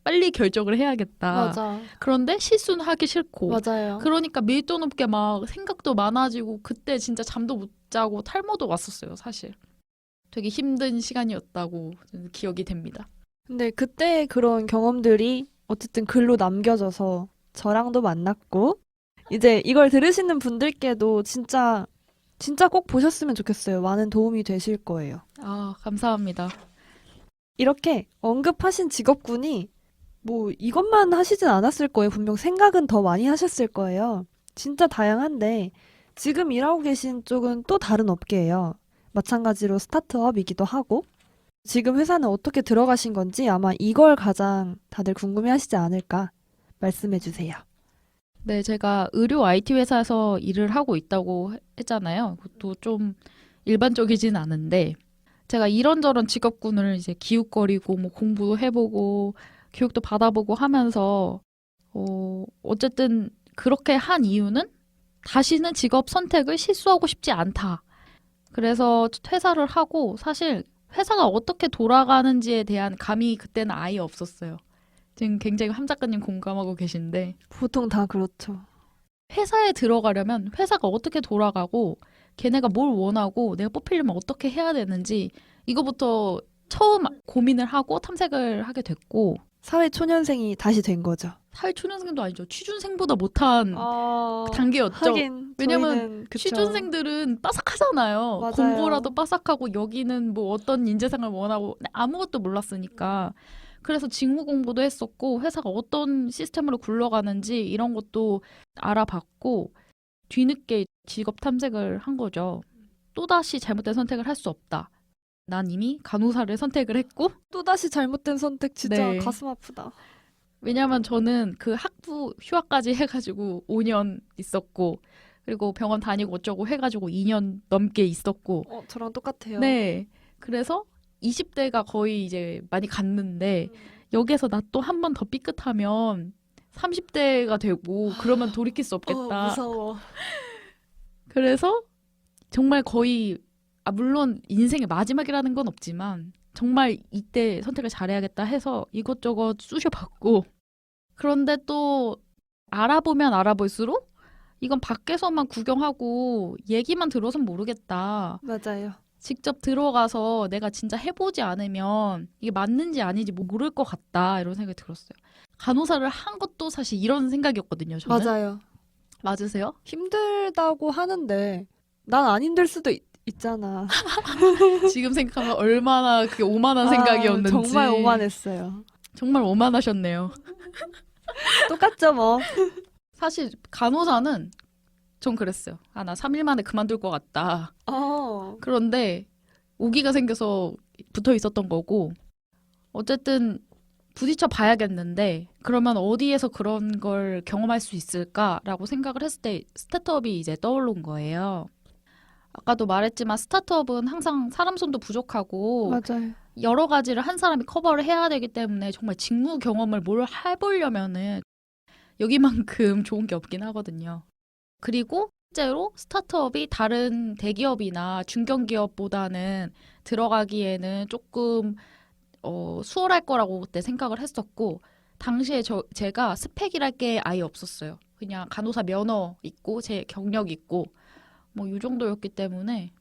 빨리 결정을 해야겠다. 맞아. 그런데 실수는 하기 싫고. 맞아요. 그러니까 밀도 높게 막 생각도 많아지고 그때 진짜 잠도 못 자고 탈모도 왔었어요, 사실. 되게 힘든 시간이었다고 저는 기억이 됩니다. 근데 그때 그런 경험들이 어쨌든 글로 남겨져서 저랑도 만났고 이제 이걸 들으시는 분들께도 진짜 꼭 보셨으면 좋겠어요. 많은 도움이 되실 거예요. 아, 감사합니다. 이렇게 언급하신 직업군이 뭐 이것만 하시진 않았을 거예요. 분명 생각은 더 많이 하셨을 거예요. 진짜 다양한데 지금 일하고 계신 쪽은 또 다른 업계예요. 마찬가지로 스타트업이기도 하고 지금 회사는 어떻게 들어가신 건지 아마 이걸 가장 다들 궁금해 하시지 않을까 말씀해 주세요. 네, 제가 의료 IT 회사에서 일을 하고 있다고 했잖아요. 그것도 좀 일반적이진 않은데 제가 이런저런 직업군을 이제 기웃거리고 뭐 공부도 해보고 교육도 받아보고 하면서 어쨌든 그렇게 한 이유는 다시는 직업 선택을 실수하고 싶지 않다. 그래서 퇴사를 하고 사실 회사가 어떻게 돌아가는지에 대한 감이 그때는 아예 없었어요. 지금 굉장히 함 작가님 공감하고 계신데 보통 다 그렇죠. 회사에 들어가려면 회사가 어떻게 돌아가고 걔네가 뭘 원하고 내가 뽑히려면 어떻게 해야 되는지 이거부터 처음 고민을 하고 탐색을 하게 됐고 사회 초년생이 다시 된 거죠. 사회초년생도 아니죠. 취준생보다 못한 아, 단계였죠. 하긴 왜냐면 저희는 그쵸. 취준생들은 빠삭하잖아요. 맞아요. 공고라도 빠삭하고 여기는 뭐 어떤 인재상을 원하고 아무것도 몰랐으니까. 그래서 직무 공부도 했었고 회사가 어떤 시스템으로 굴러가는지 이런 것도 알아봤고 뒤늦게 직업 탐색을 한 거죠. 또다시 잘못된 선택을 할 수 없다. 난 이미 간호사를 선택을 했고 또다시 잘못된 선택 진짜 네. 가슴 아프다. 왜냐면 저는 그 학부 휴학까지 해가지고 5년 있었고 그리고 병원 다니고 어쩌고 해가지고 2년 넘게 있었고 저랑 똑같아요. 네 그래서 20대가 거의 이제 많이 갔는데 여기에서 나 또 한 번 더 삐끗하면 30대가 되고 그러면 돌이킬 수 없겠다. 무서워. 그래서 정말 거의 물론 인생의 마지막이라는 건 없지만 정말 이때 선택을 잘해야겠다 해서 이것저것 쑤셔봤고 그런데 또 알아보면 알아볼수록 이건 밖에서만 구경하고 얘기만 들어선 모르겠다. 맞아요. 직접 들어가서 내가 진짜 해보지 않으면 이게 맞는지 아닌지 모를 것 같다 이런 생각이 들었어요. 간호사를 한 것도 사실 이런 생각이었거든요. 저는. 맞아요. 맞으세요? 힘들다고 하는데 난 안 힘들 수도 있잖아. 지금 생각하면 얼마나 그게 오만한 아, 생각이었는지. 정말 오만했어요. 정말 오만하셨네요. 똑같죠 뭐. 사실 간호사는 전 그랬어요. 아, 나 3일 만에 그만둘 것 같다. 그런데 오기가 생겨서 붙어 있었던 거고 어쨌든 부딪혀 봐야겠는데 그러면 어디에서 그런 걸 경험할 수 있을까라고 생각을 했을 때 스타트업이 이제 떠오른 거예요. 아까도 말했지만 스타트업은 항상 사람 손도 부족하고 맞아요. 여러 가지를 한 사람이 커버를 해야 되기 때문에 정말 직무 경험을 뭘 해보려면은 여기만큼 좋은 게 없긴 하거든요. 그리고 실제로 스타트업이 다른 대기업이나 중견기업보다는 들어가기에는 조금 수월할 거라고 그때 생각을 했었고 당시에 제가 스펙이랄 게 아예 없었어요. 그냥 간호사 면허 있고 제 경력 있고 뭐 이 정도였기 때문에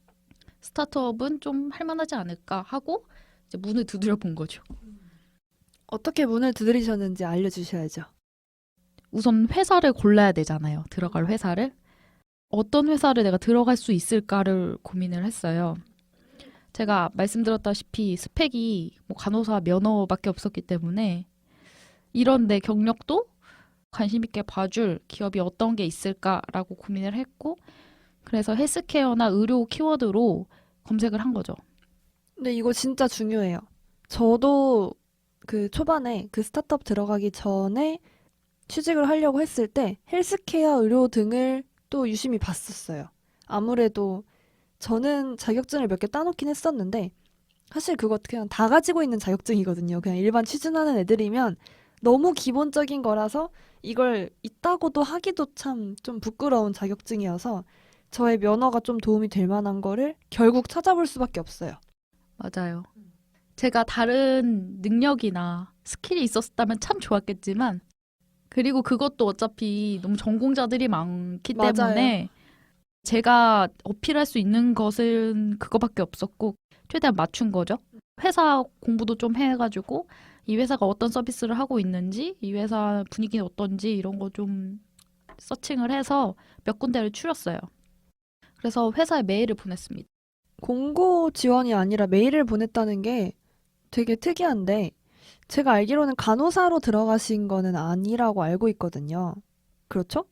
스타트업은 좀 할만하지 않을까 하고 이제 문을 두드려 본 거죠. 어떻게 문을 두드리셨는지 알려주셔야죠. 우선 회사를 골라야 되잖아요. 들어갈 회사를. 어떤 회사를 내가 들어갈 수 있을까를 고민을 했어요. 제가 말씀드렸다시피 스펙이 뭐 간호사 면허밖에 없었기 때문에 이런 내 경력도 관심 있게 봐줄 기업이 어떤 게 있을까라고 고민을 했고 그래서 헬스케어나 의료 키워드로 검색을 한 거죠. 근데 이거 진짜 중요해요. 저도 그 초반에 그 스타트업 들어가기 전에 취직을 하려고 했을 때 헬스케어, 의료 등을 또 유심히 봤었어요. 아무래도 저는 자격증을 몇 개 따놓긴 했었는데 사실 그거 그냥 다 가지고 있는 자격증이거든요. 그냥 일반 취준하는 애들이면 너무 기본적인 거라서 이걸 있다고도 하기도 참 좀 부끄러운 자격증이어서 저의 면허가 좀 도움이 될 만한 거를 결국 찾아볼 수밖에 없어요. 맞아요. 제가 다른 능력이나 스킬이 있었다면 참 좋았겠지만 그리고 그것도 어차피 너무 전공자들이 많기 맞아요. 때문에 제가 어필할 수 있는 것은 그거밖에 없었고 최대한 맞춘 거죠. 회사 공부도 좀 해가지고 이 회사가 어떤 서비스를 하고 있는지 이 회사 분위기는 어떤지 이런 거 좀 서칭을 해서 몇 군데를 추렸어요. 그래서 회사에 메일을 보냈습니다. 공고 지원이 아니라 메일을 보냈다는 게 되게 특이한데 제가 알기로는 간호사로 들어가신 거는 아니라고 알고 있거든요. 그렇죠?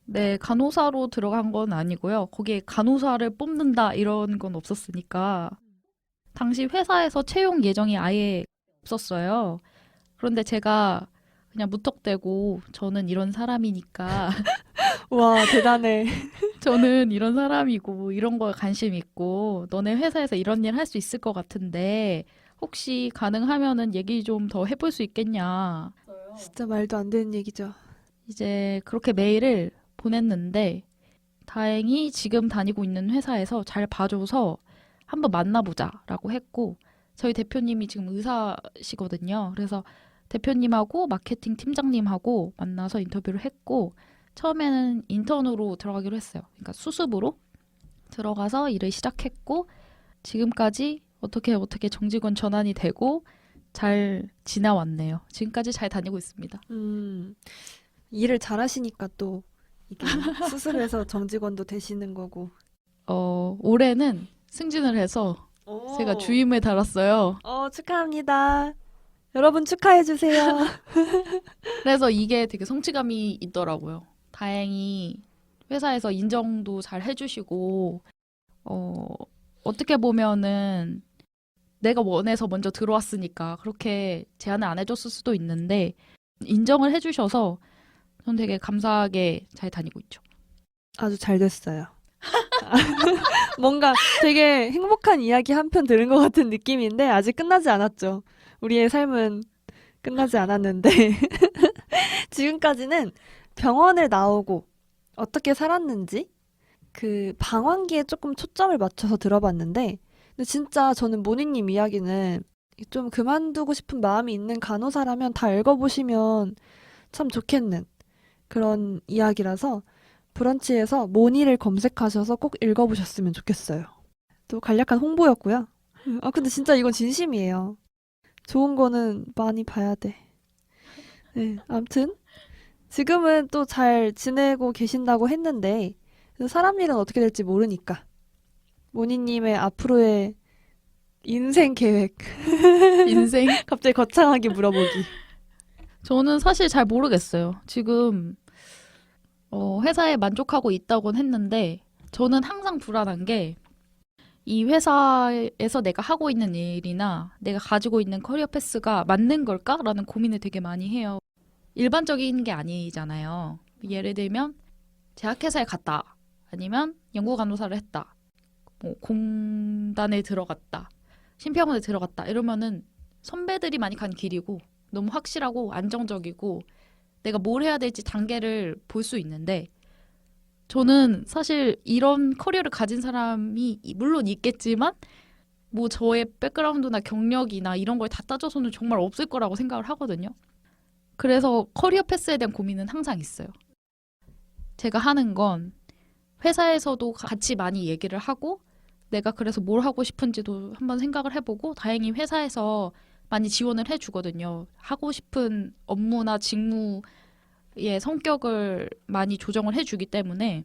네, 간호사로 들어간 건 아니고요. 거기에 간호사를 뽑는다 이런 건 없었으니까 당시 회사에서 채용 예정이 아예 없었어요. 그런데 제가 그냥 무턱대고 저는 이런 사람이니까 와, 대단해. 저는 이런 사람이고 이런 거에 관심 있고 너네 회사에서 이런 일 할 수 있을 것 같은데 혹시 가능하면은 얘기 좀 더 해볼 수 있겠냐. 진짜 말도 안 되는 얘기죠. 이제 그렇게 메일을 보냈는데 다행히 지금 다니고 있는 회사에서 잘 봐줘서 한번 만나보자라고 했고 저희 대표님이 지금 의사시거든요. 그래서 대표님하고 마케팅 팀장님하고 만나서 인터뷰를 했고 처음에는 인턴으로 들어가기로 했어요. 그러니까 수습으로 들어가서 일을 시작했고 지금까지 어떻게 정직원 전환이 되고 잘 지나왔네요. 지금까지 잘 다니고 있습니다. 일을 잘하시니까 또 이게 수습해서 정직원도 되시는 거고. 올해는 승진을 해서 제가 주임을 달았어요. 축하합니다. 여러분 축하해주세요. 그래서 이게 되게 성취감이 있더라고요. 다행히 회사에서 인정도 잘 해주시고, 어떻게 보면은 내가 원해서 먼저 들어왔으니까 그렇게 제안을 안 해줬을 수도 있는데, 인정을 해주셔서 전 되게 감사하게 잘 다니고 있죠. 아주 잘 됐어요. 뭔가 되게 행복한 이야기 한 편 들은 것 같은 느낌인데 아직 끝나지 않았죠. 우리의 삶은 끝나지 않았는데 지금까지는 병원을 나오고 어떻게 살았는지 그 방황기에 조금 초점을 맞춰서 들어봤는데 근데 진짜 저는 모니님 이야기는 좀 그만두고 싶은 마음이 있는 간호사라면 다 읽어보시면 참 좋겠는 그런 이야기라서 브런치에서 모니를 검색하셔서 꼭 읽어보셨으면 좋겠어요. 또 간략한 홍보였고요. 근데 진짜 이건 진심이에요. 좋은 거는 많이 봐야 돼. 네, 아무튼 지금은 또 잘 지내고 계신다고 했는데 사람 일은 어떻게 될지 모르니까 모니님의 앞으로의 인생 계획 인생? 갑자기 거창하게 물어보기. 저는 사실 잘 모르겠어요. 지금 회사에 만족하고 있다곤 했는데 저는 항상 불안한 게 이 회사에서 내가 하고 있는 일이나 내가 가지고 있는 커리어 패스가 맞는 걸까라는 고민을 되게 많이 해요. 일반적인 게 아니잖아요. 예를 들면 제약회사에 갔다. 아니면 연구간호사를 했다. 뭐 공단에 들어갔다. 심폐병원에 들어갔다. 이러면은 선배들이 많이 간 길이고 너무 확실하고 안정적이고 내가 뭘 해야 될지 단계를 볼 수 있는데 저는 사실 이런 커리어를 가진 사람이 물론 있겠지만 뭐 저의 백그라운드나 경력이나 이런 걸 다 따져서는 정말 없을 거라고 생각을 하거든요. 그래서 커리어 패스에 대한 고민은 항상 있어요. 제가 하는 건 회사에서도 같이 많이 얘기를 하고 내가 그래서 뭘 하고 싶은지도 한번 생각을 해보고 다행히 회사에서 많이 지원을 해주거든요. 하고 싶은 업무나 직무의 성격을 많이 조정을 해주기 때문에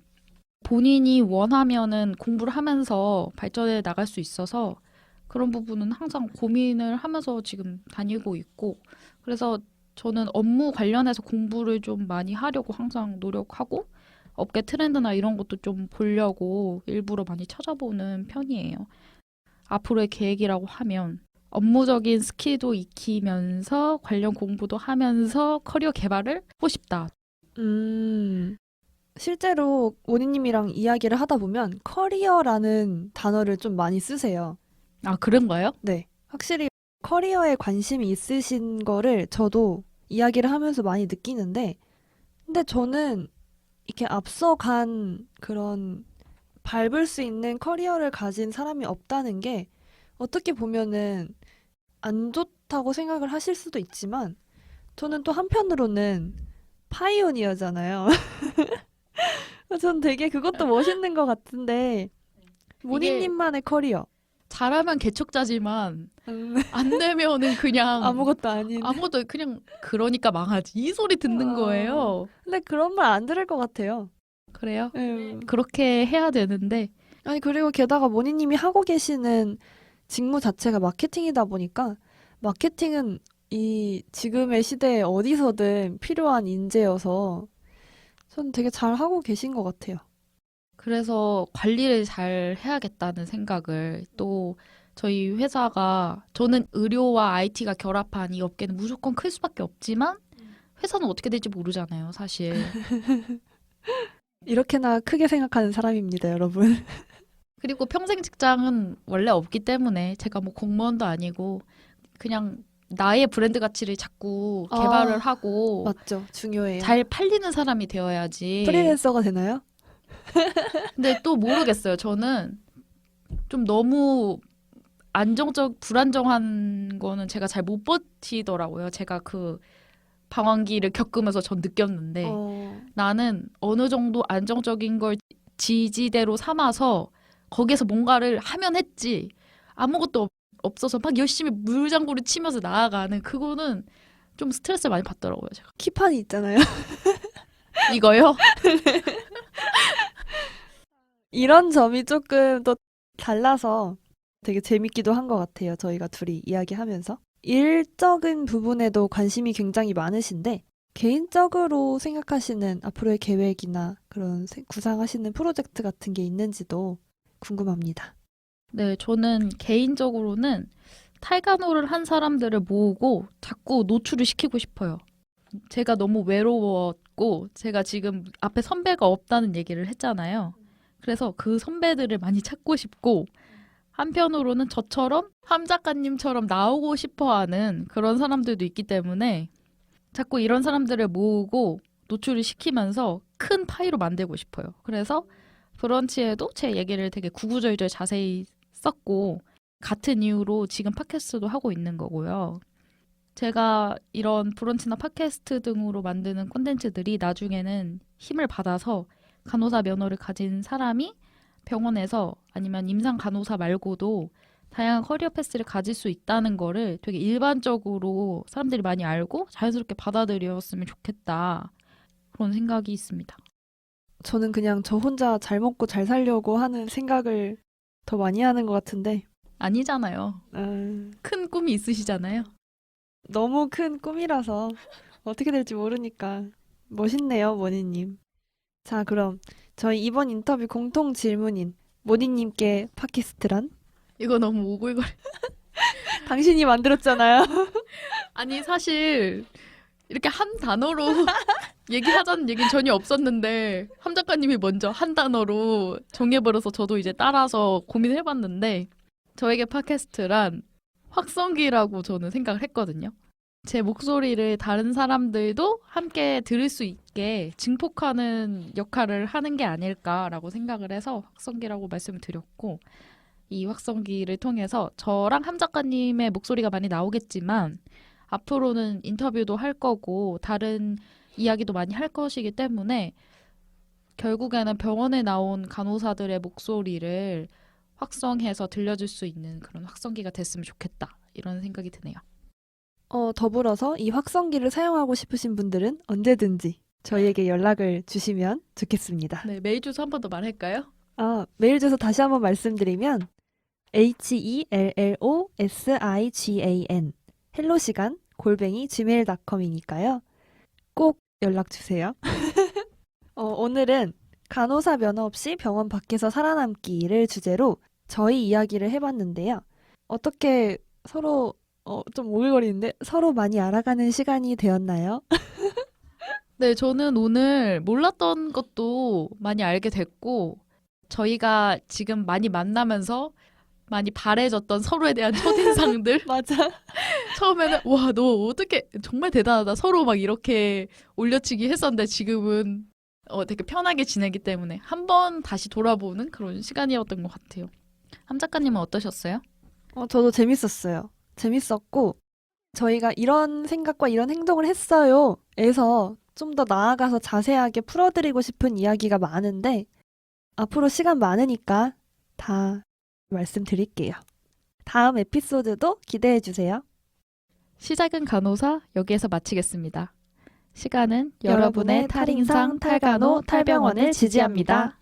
본인이 원하면은 공부를 하면서 발전해 나갈 수 있어서 그런 부분은 항상 고민을 하면서 지금 다니고 있고 그래서 저는 업무 관련해서 공부를 좀 많이 하려고 항상 노력하고 업계 트렌드나 이런 것도 좀 보려고 일부러 많이 찾아보는 편이에요. 앞으로의 계획이라고 하면 업무적인 스킬도 익히면서 관련 공부도 하면서 커리어 개발을 하고 싶다. 실제로 원희님이랑 이야기를 하다 보면 커리어라는 단어를 좀 많이 쓰세요. 아, 그런가요? 네. 확실히 커리어에 관심이 있으신 거를 저도 이야기를 하면서 많이 느끼는데, 근데 저는 이렇게 앞서간 그런 밟을 수 있는 커리어를 가진 사람이 없다는 게 어떻게 보면은 안 좋다고 생각을 하실 수도 있지만, 저는 또 한편으로는 파이오니어잖아요. 전 되게 그것도 멋있는 것 같은데, 모니님만의 커리어. 잘하면 개척자지만 안 되면은 그냥 아무것도 아닌. 아무도 그냥 그러니까 망하지 이 소리 듣는 아. 거예요. 근데 그런 말 안 들을 것 같아요. 그래요? 음. 그렇게 해야 되는데 아니, 그리고 게다가 모니님이 하고 계시는 직무 자체가 마케팅이다 보니까, 마케팅은 이 지금의 시대에 어디서든 필요한 인재여서, 전 되게 잘 하고 계신 것 같아요. 그래서 관리를 잘 해야겠다는 생각을 또 저희 회사가 저는 의료와 IT가 결합한 이 업계는 무조건 클 수밖에 없지만 회사는 어떻게 될지 모르잖아요, 사실. 이렇게나 크게 생각하는 사람입니다, 여러분. 그리고 평생 직장은 원래 없기 때문에 제가 뭐 공무원도 아니고 그냥 나의 브랜드 가치를 자꾸 아, 개발을 하고 맞죠. 중요해요. 잘 팔리는 사람이 되어야지. 프리랜서가 되나요? 근데 또 모르겠어요. 저는 좀 너무 불안정한 거는 제가 잘 못 버티더라고요. 제가 그 방황기를 겪으면서 전 느꼈는데 나는 어느 정도 안정적인 걸 지지대로 삼아서 거기에서 뭔가를 하면 했지 아무것도 없어서 막 열심히 물장구를 치면서 나아가는 그거는 좀 스트레스를 많이 받더라고요. 제가. 키판이 있잖아요. 이거요? 이런 점이 조금 또 달라서 되게 재밌기도 한 것 같아요. 저희가 둘이 이야기하면서. 일적인 부분에도 관심이 굉장히 많으신데, 개인적으로 생각하시는 앞으로의 계획이나 그런 구상하시는 프로젝트 같은 게 있는지도 궁금합니다. 네, 저는 개인적으로는 탈간호를 한 사람들을 모으고 자꾸 노출을 시키고 싶어요. 제가 너무 외로웠고 제가 지금 앞에 선배가 없다는 얘기를 했잖아요. 그래서 그 선배들을 많이 찾고 싶고 한편으로는 저처럼 함 작가님처럼 나오고 싶어하는 그런 사람들도 있기 때문에 자꾸 이런 사람들을 모으고 노출을 시키면서 큰 파이로 만들고 싶어요. 그래서 브런치에도 제 얘기를 되게 구구절절 자세히 썼고 같은 이유로 지금 팟캐스트도 하고 있는 거고요. 제가 이런 브런치나 팟캐스트 등으로 만드는 콘텐츠들이 나중에는 힘을 받아서 간호사 면허를 가진 사람이 병원에서 아니면 임상 간호사 말고도 다양한 커리어 패스를 가질 수 있다는 거를 되게 일반적으로 사람들이 많이 알고 자연스럽게 받아들였으면 좋겠다. 그런 생각이 있습니다. 저는 그냥 저 혼자 잘 먹고 잘 살려고 하는 생각을 더 많이 하는 것 같은데, 아니잖아요. 큰 꿈이 있으시잖아요. 너무 큰 꿈이라서 어떻게 될지 모르니까 멋있네요, 모니님. 자, 그럼 저희 이번 인터뷰 공통 질문인 모니님께 팟캐스트란? 이거 너무 오글거려. 당신이 만들었잖아요. 아니 사실 이렇게 한 단어로 얘기하자는 얘기는 전혀 없었는데 함 작가님이 먼저 한 단어로 정해버려서 저도 이제 따라서 고민해봤는데 저에게 팟캐스트란 확성기라고 저는 생각을 했거든요. 제 목소리를 다른 사람들도 함께 들을 수 있게 증폭하는 역할을 하는 게 아닐까라고 생각을 해서 확성기라고 말씀을 드렸고 이 확성기를 통해서 저랑 함 작가님의 목소리가 많이 나오겠지만 앞으로는 인터뷰도 할 거고 다른 이야기도 많이 할 것이기 때문에 결국에는 병원에 나온 간호사들의 목소리를 확성해서 들려줄 수 있는 그런 확성기가 됐으면 좋겠다 이런 생각이 드네요. 더불어서 이 확성기를 사용하고 싶으신 분들은 언제든지 저희에게 연락을 주시면 좋겠습니다. 네, 메일 주소 한 번 더 말할까요? 메일 주소 다시 한번 말씀드리면 HELLOSIGAN 헬로시간 @gmail.com이니까요. 꼭 연락 주세요. 오늘은 간호사 면허 없이 병원 밖에서 살아남기를 주제로 저희 이야기를 해봤는데요. 어떻게 서로 좀 오글거리는데 서로 많이 알아가는 시간이 되었나요? 네, 저는 오늘 몰랐던 것도 많이 알게 됐고 저희가 지금 많이 만나면서 많이 바래졌던 서로에 대한 첫인상들 맞아. 처음에는 와, 너 어떻게 정말 대단하다. 서로 막 이렇게 올려치기 했었는데 지금은 되게 편하게 지내기 때문에 한 번 다시 돌아보는 그런 시간이었던 것 같아요. 함 작가님은 어떠셨어요? 저도 재밌었어요. 재밌었고 저희가 이런 생각과 이런 행동을 했어요. 에서 좀 더 나아가서 자세하게 풀어드리고 싶은 이야기가 많은데 앞으로 시간 많으니까 다 말씀드릴게요. 다음 에피소드도 기대해 주세요. 시작은 간호사 여기에서 마치겠습니다. 시간은 여러분의 탈인상, 탈간호, 탈병원을 지지합니다.